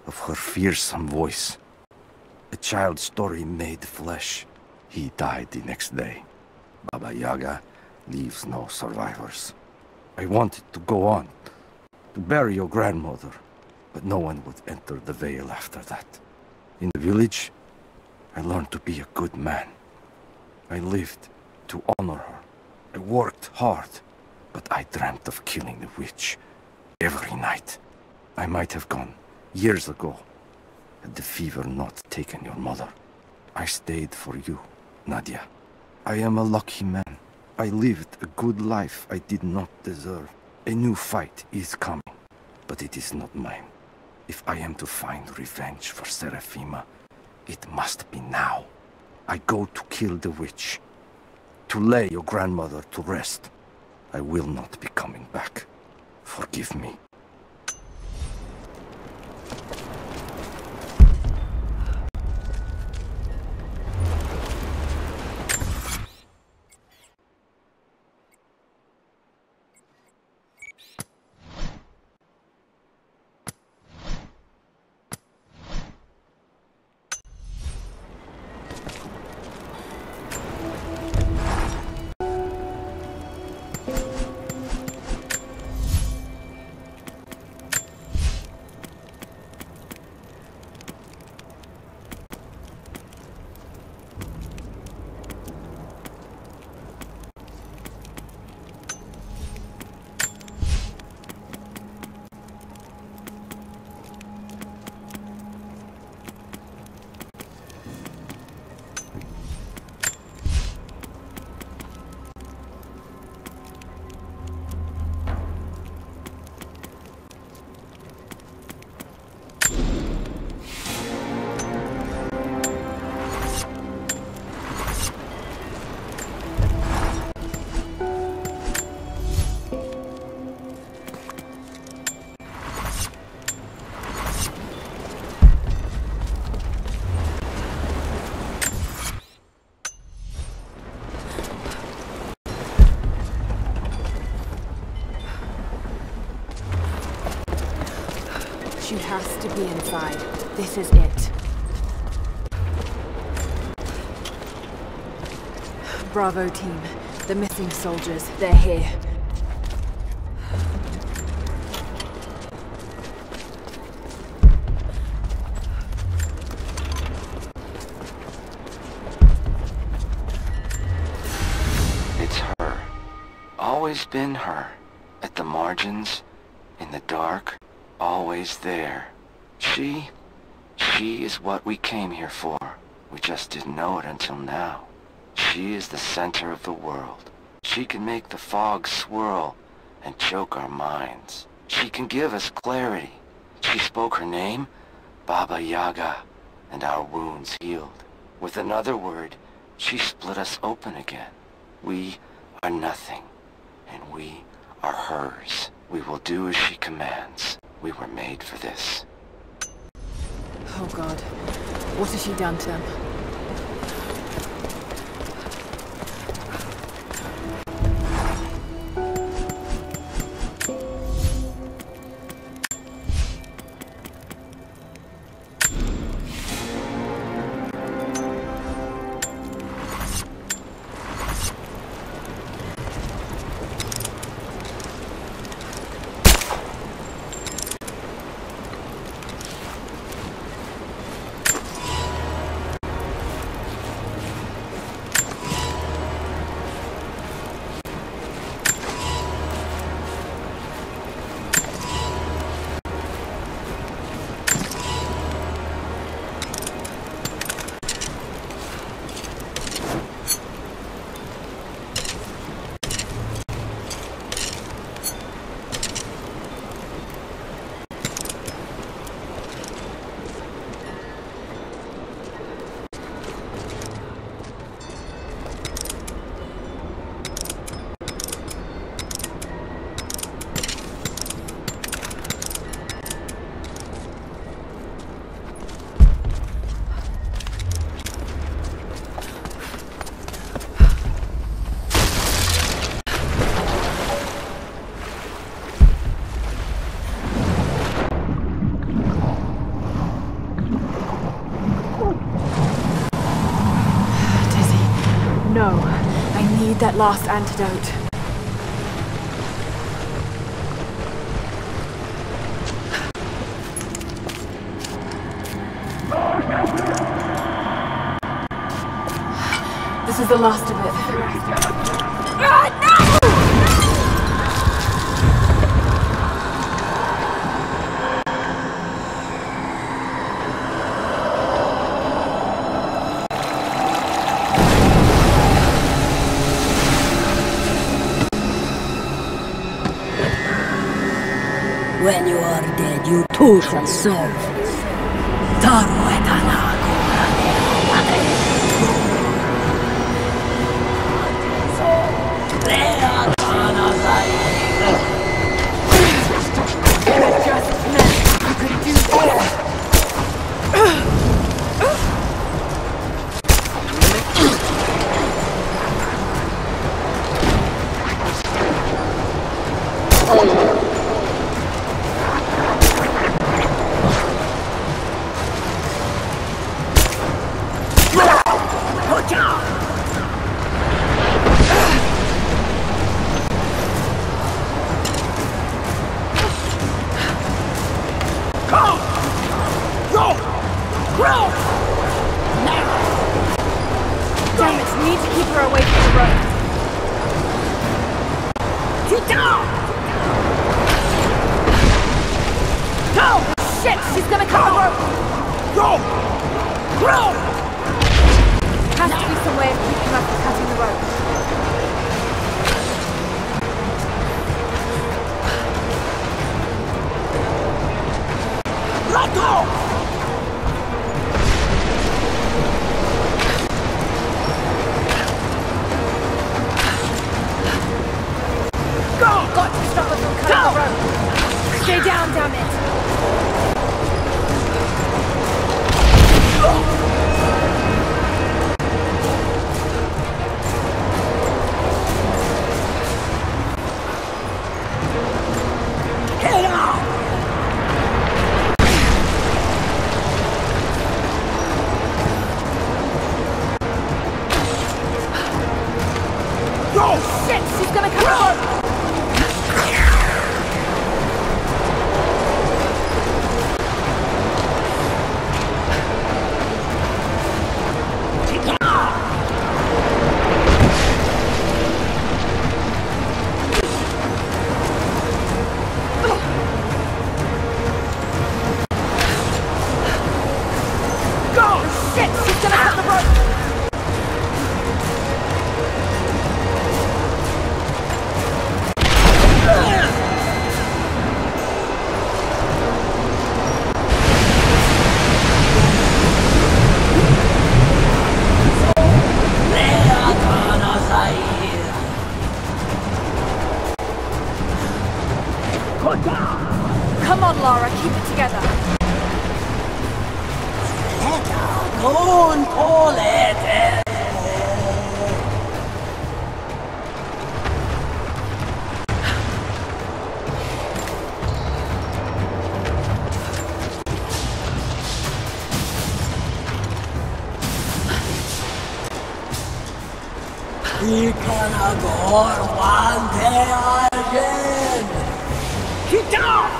of her fearsome voice. A child's story made flesh. He died the next day. Baba Yaga leaves no survivors. I wanted to go on, to bury your grandmother, but no one would enter the Vale after that. In the village, I learned to be a good man. I lived to honor her. I worked hard, but I dreamt of killing the witch every night. I might have gone years ago, had the fever not taken your mother. I stayed for you, Nadia. I am a lucky man. I lived a good life I did not deserve. A new fight is coming, but it is not mine. If I am to find revenge for Seraphima, it must be now. I go to kill the witch, to lay your grandmother to rest. I will not be coming back. Forgive me. She has to be inside. This is it. Bravo team. The missing soldiers, they're here. It's her. Always been her. At the margins, in the dark. Always there. She is what we came here for. We just didn't know it until now. She is the center of the world. She can make the fog swirl and choke our minds. She can give us clarity. She spoke her name, Baba Yaga, and our wounds healed. With another word, she split us open again. We are nothing, and we are hers. We will do as she commands. We were made for this. Oh God. What has she done to them? No, I need that last antidote. This is the last of it. When you are dead, you too shall serve. Taru et Anago. Damn it, need to keep her away from the road. Get down! Go! Shit, she's gonna cut the rope! Go! Go! Has to be some way of keeping her from cutting the rope. Let go! Got to stop her from cutting the rope. Stay down, damn it. Get out! Oh shit, she's gonna cut the rope. Come on, Lara, keep it together. We can go one day again. Get down!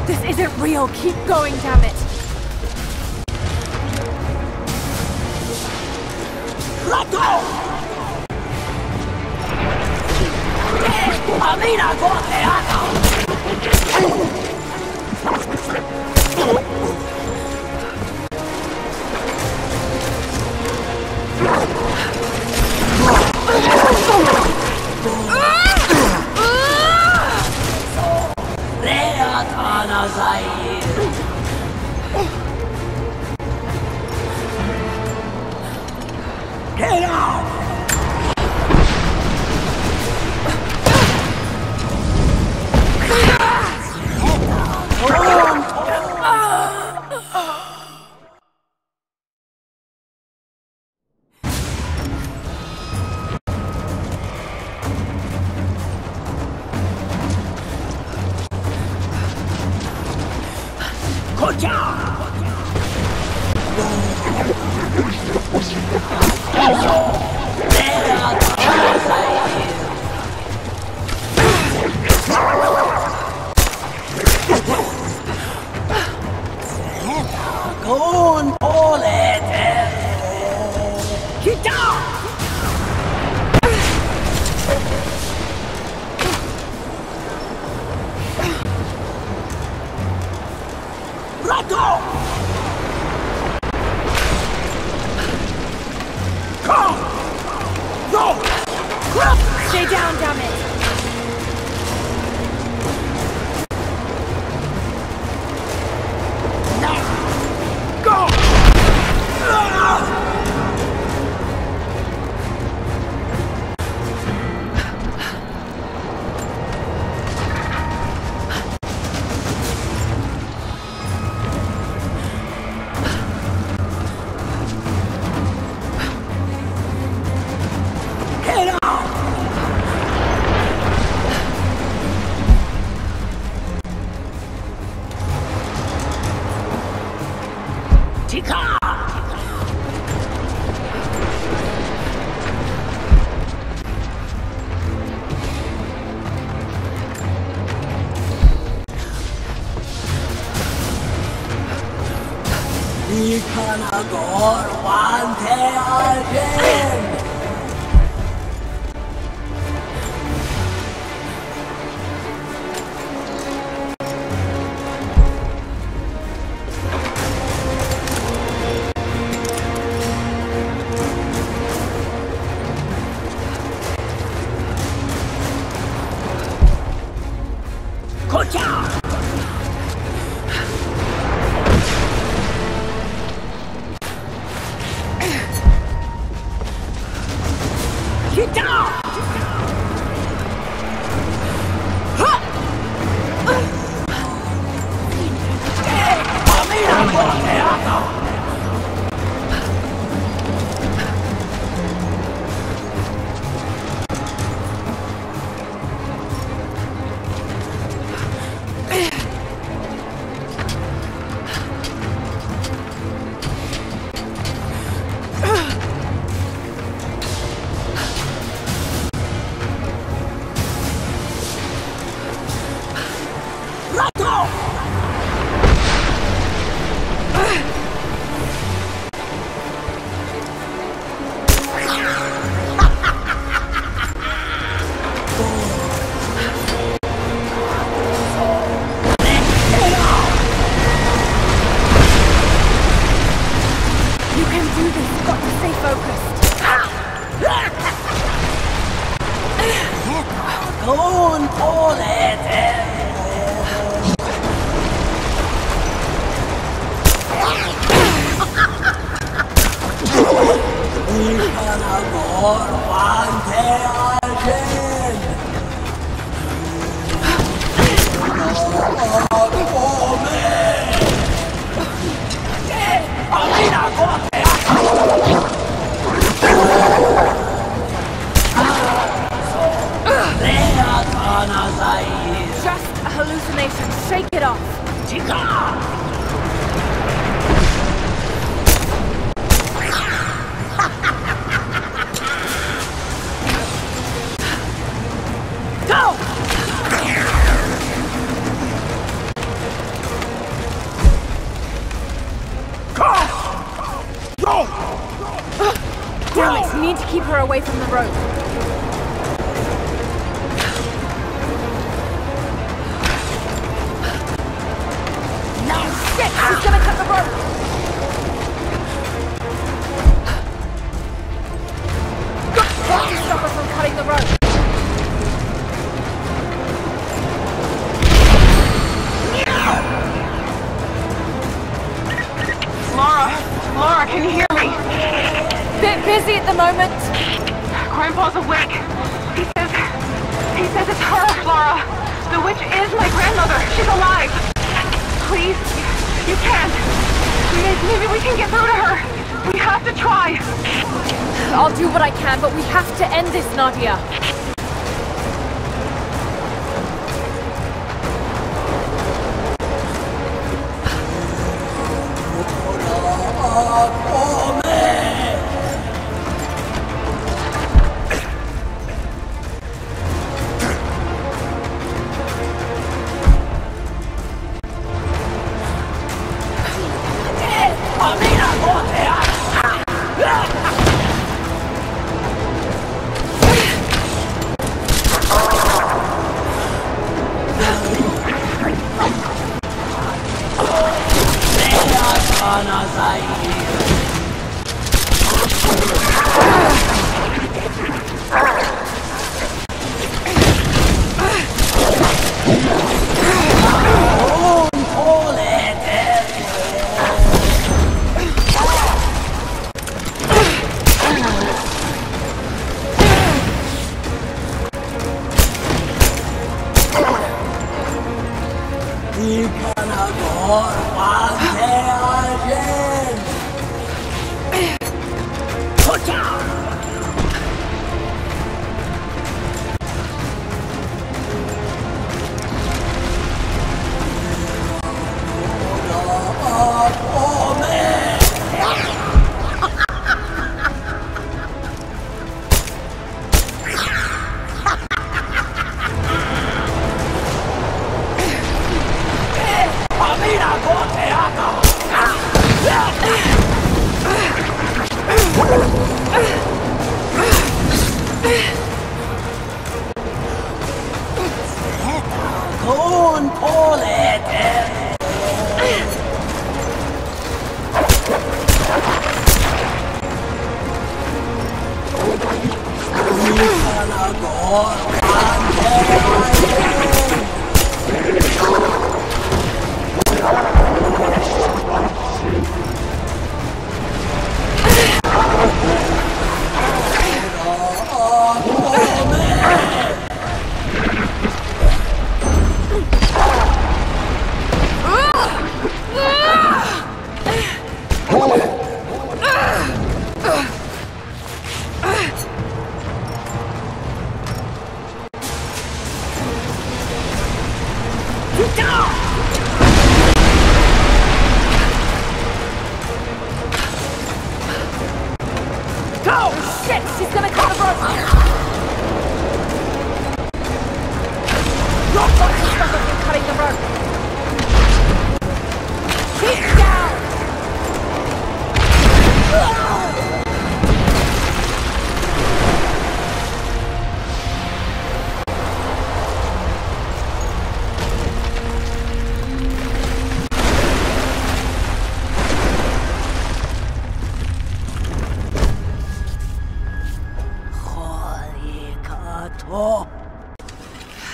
This isn't real. Keep going, damn it. Let go! Amina, go! Get out! Stay down, damn it! Just a hallucination. Shake it off. Damn it, we need to keep her away from the rope. Shit, she's gonna cut the rope! Got to stop her from cutting the rope! the moment? Grandpa's awake. He says it's her, Lara. The witch is my grandmother. She's alive. Please, you can't. Maybe we can get through to her. We have to try. I'll do what I can, but we have to end this, Nadia.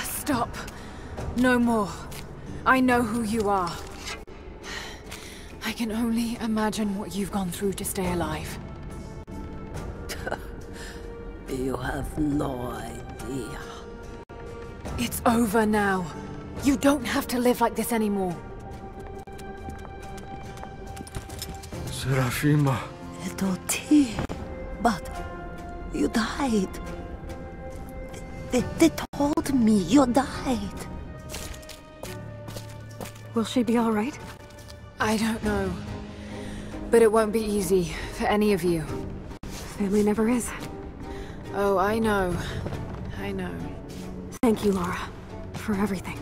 Stop. No more. I know who you are. I can only imagine what you've gone through to stay alive. You have no idea. It's over now. You don't have to live like this anymore. Serafima. Edoti. But you died. They told me you died. Will she be all right? I don't know. But it won't be easy for any of you. Family never is. Oh, I know. I know. Thank you, Lara, for everything.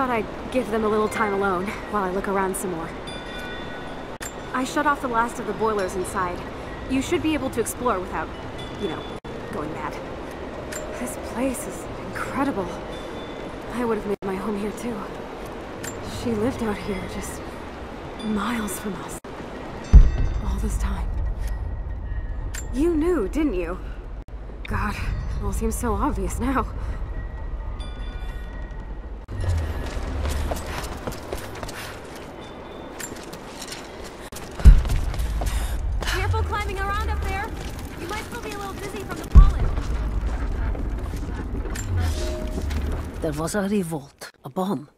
thought I'd give them a little time alone while I look around some more. I shut off the last of the boilers inside. You should be able to explore without, you know, going mad. This place is incredible. I would have made my home here too. She lived out here just miles from us. All this time. You knew, didn't you? God, it all seems so obvious now. Careful climbing around up there. You might still be a little dizzy from the pollen. There was a revolt, a bomb.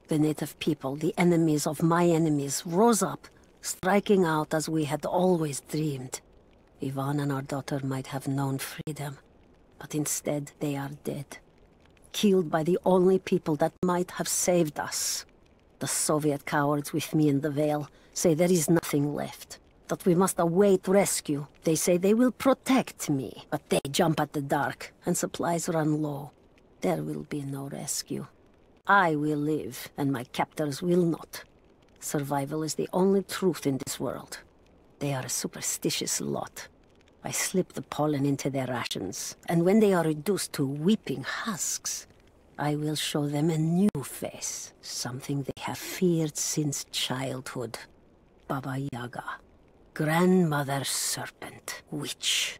The native people, the enemies of my enemies, rose up, striking out as we had always dreamed. Ivan and our daughter might have known freedom, but instead they are dead. Killed by the only people that might have saved us. The Soviet cowards with me in the Vale say there is nothing left, that we must await rescue. They say they will protect me, but they jump at the dark, and supplies run low. There will be no rescue. I will live, and my captors will not. Survival is the only truth in this world. They are a superstitious lot. I slip the pollen into their rations, and when they are reduced to weeping husks, I will show them a new face, something they have feared since childhood. Baba Yaga, grandmother serpent, witch.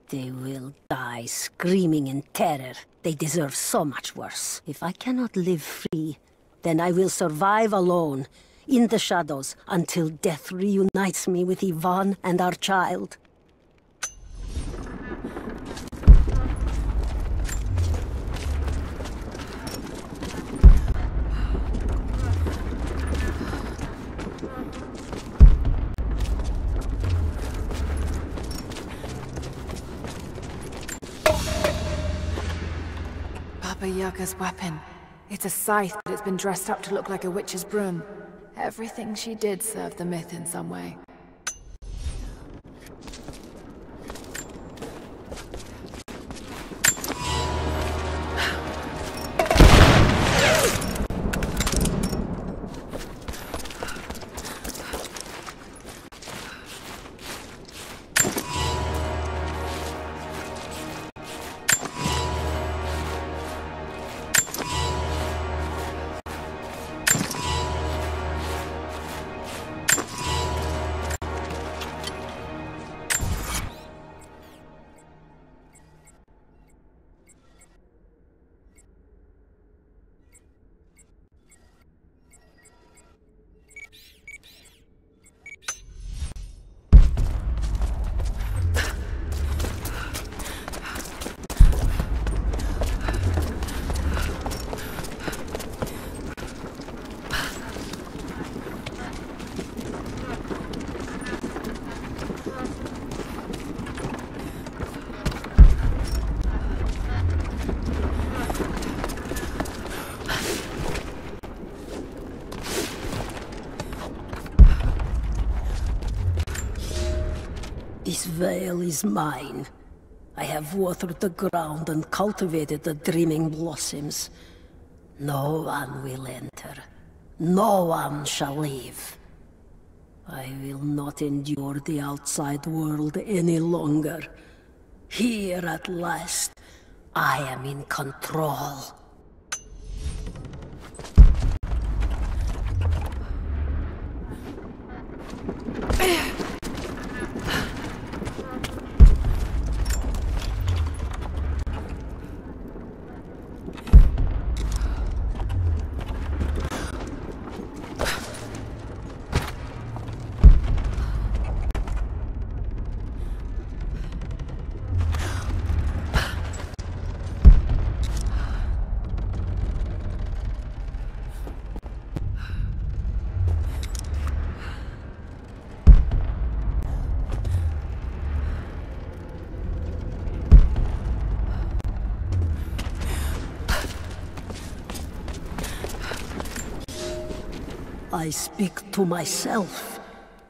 They will die screaming in terror. They deserve so much worse. If I cannot live free, then I will survive alone, in the shadows, until death reunites me with Ivan and our child. Baba Yaga's weapon. It's a scythe, but it's been dressed up to look like a witch's broom. Everything she did served the myth in some way. This veil is mine. I have watered the ground and cultivated the dreaming blossoms. No one will enter. No one shall leave. I will not endure the outside world any longer. Here at last, I am in control. I speak to myself,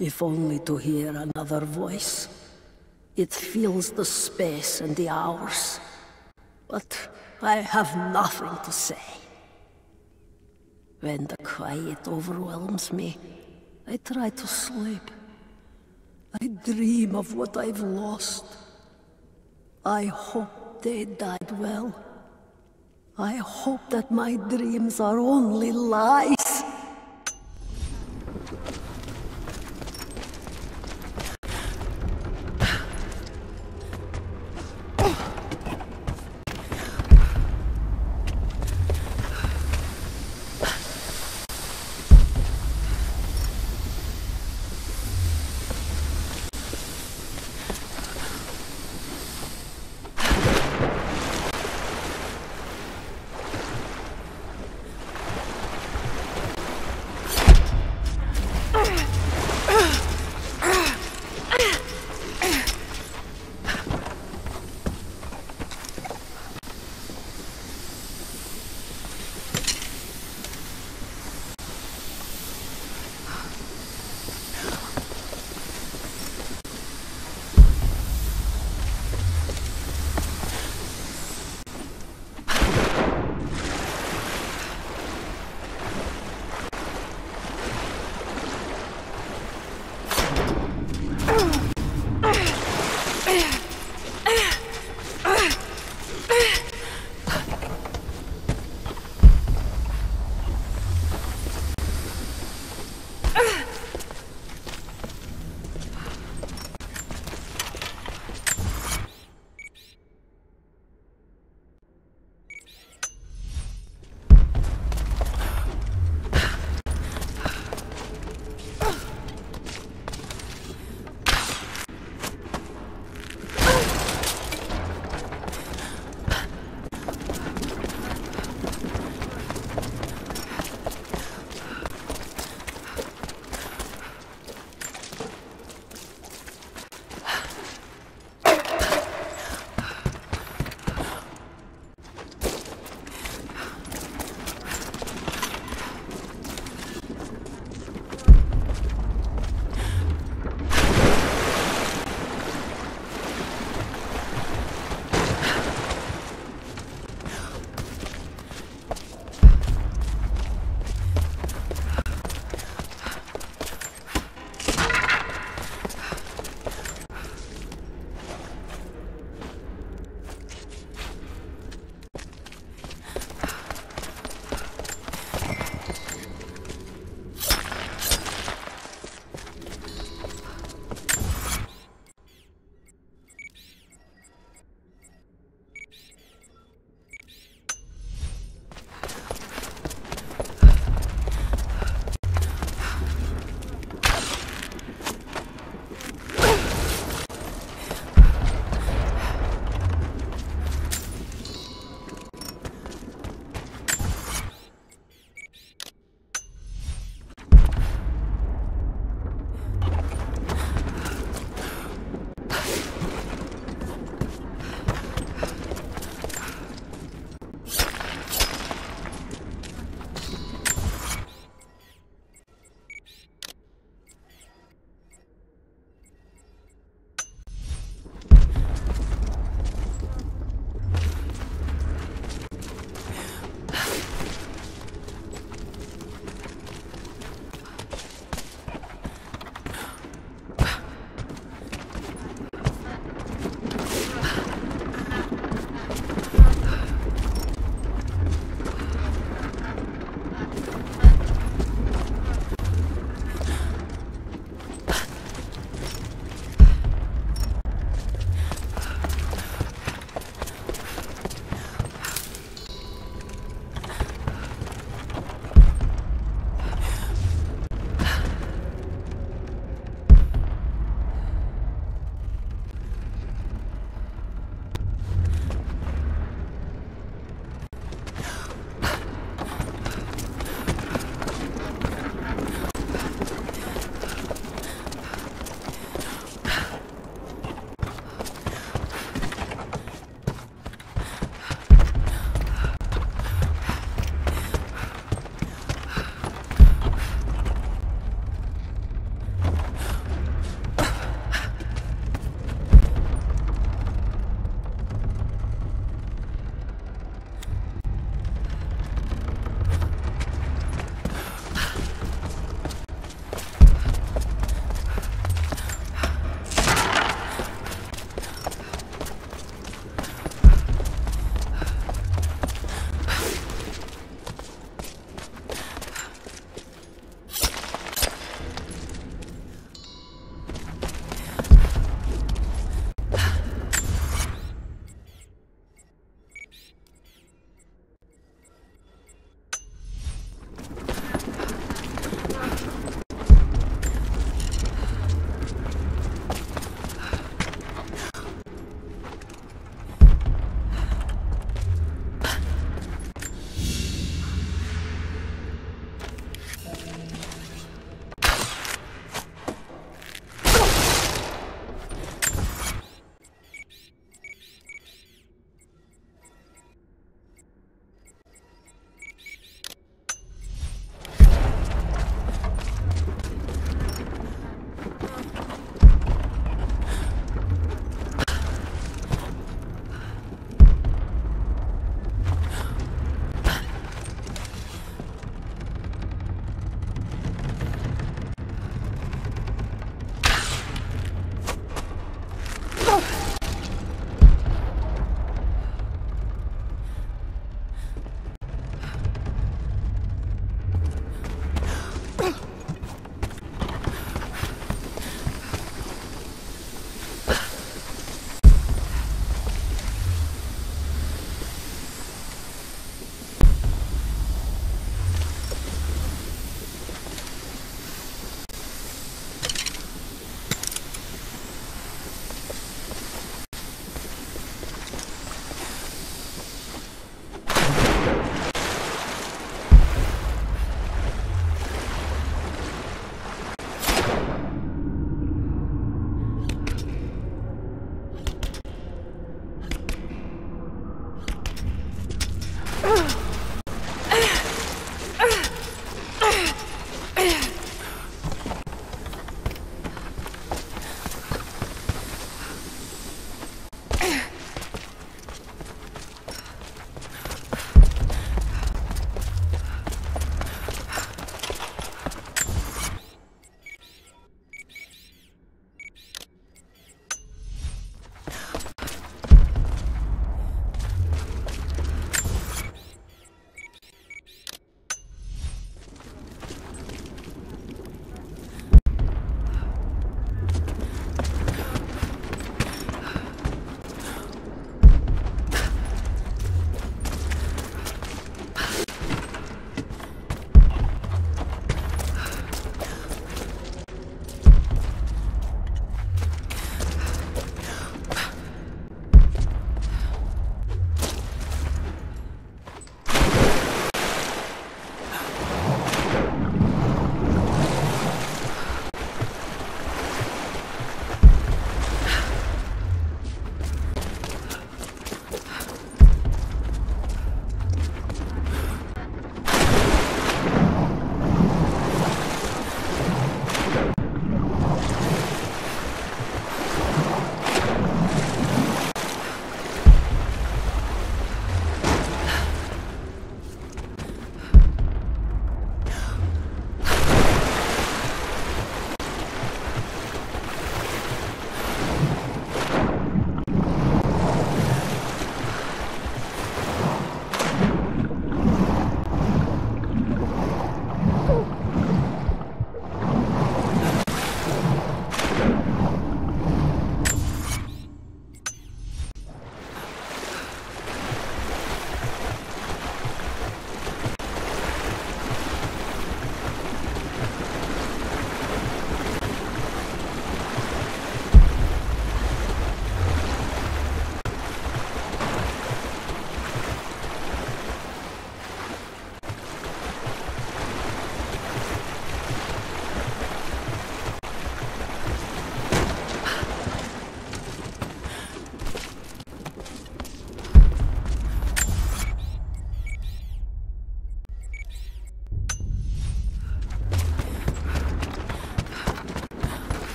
if only to hear another voice. It fills the space and the hours, but I have nothing to say. When the quiet overwhelms me, I try to sleep. I dream of what I've lost. I hope they died well. I hope that my dreams are only lies.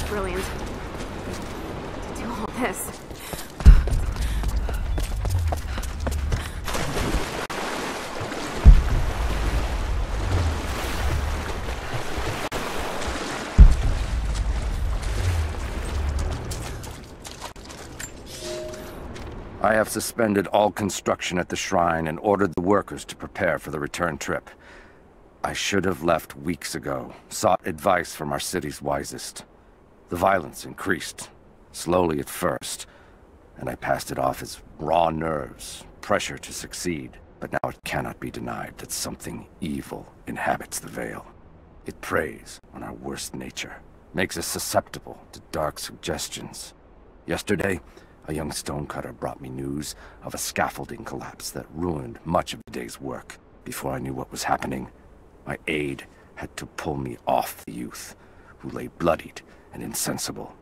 brilliant. To do all this. I have suspended all construction at the shrine and ordered the workers to prepare for the return trip. I should have left weeks ago, sought advice from our city's wisest. The violence increased, slowly at first, and I passed it off as raw nerves, pressure to succeed. But now it cannot be denied that something evil inhabits the Vale. It preys on our worst nature, makes us susceptible to dark suggestions. Yesterday, a young stonecutter brought me news of a scaffolding collapse that ruined much of the day's work. Before I knew what was happening, my aide had to pull me off the youth, who lay bloodied and insensible.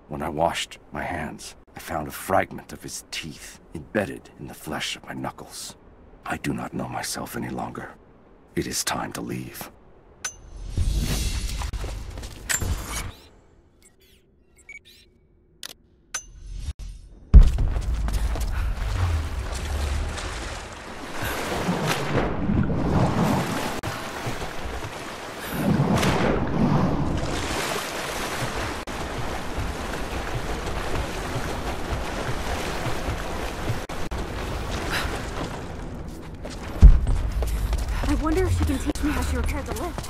When I washed my hands, I found a fragment of his teeth embedded in the flesh of my knuckles. I do not know myself any longer. It is time to leave. I wonder if she can teach me how she repaired the lift.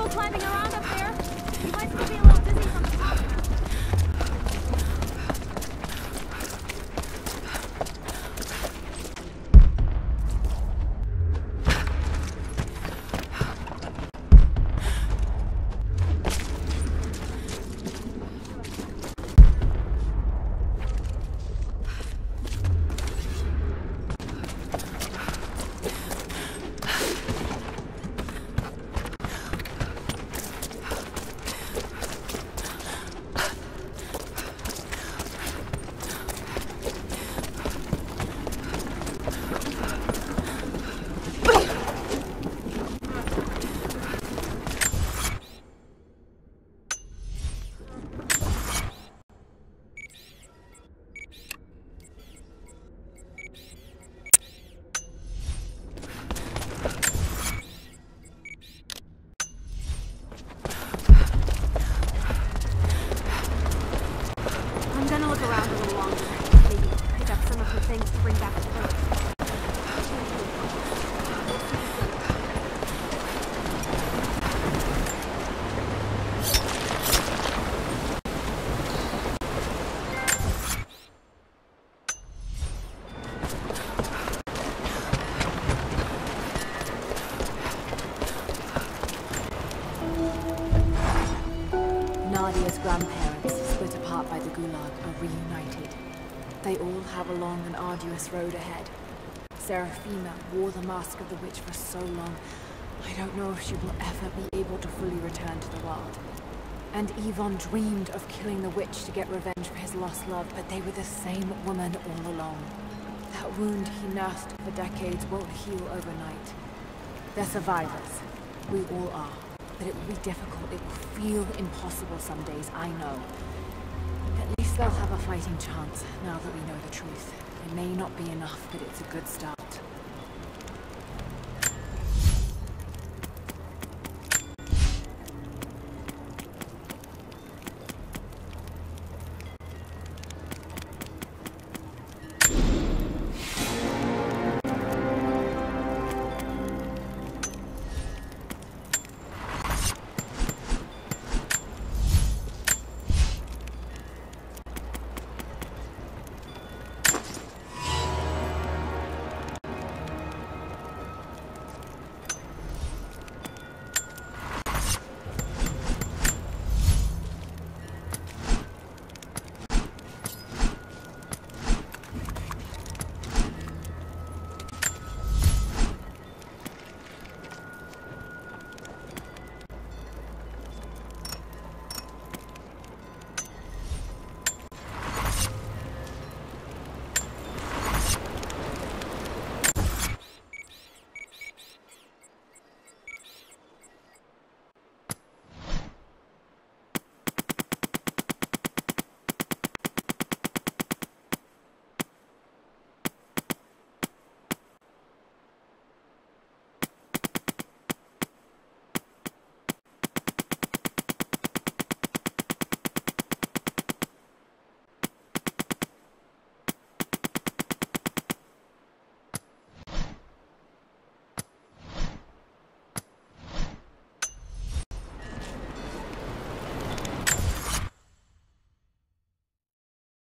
Careful climbing around up there. You might still be a little dizzy from the top. Nadia's grandparents, split apart by the Gulag, are reunited. They all have a long and arduous road ahead. Seraphina wore the mask of the witch for so long, I don't know if she will ever be able to fully return to the world. And Yvonne dreamed of killing the witch to get revenge for his lost love, but they were the same woman all along. That wound he nursed for decades won't heal overnight. They're survivors. We all are. But it will be difficult. It will feel impossible some days, I know. At least they'll have a fighting chance, now that we know the truth. It may not be enough, but it's a good start.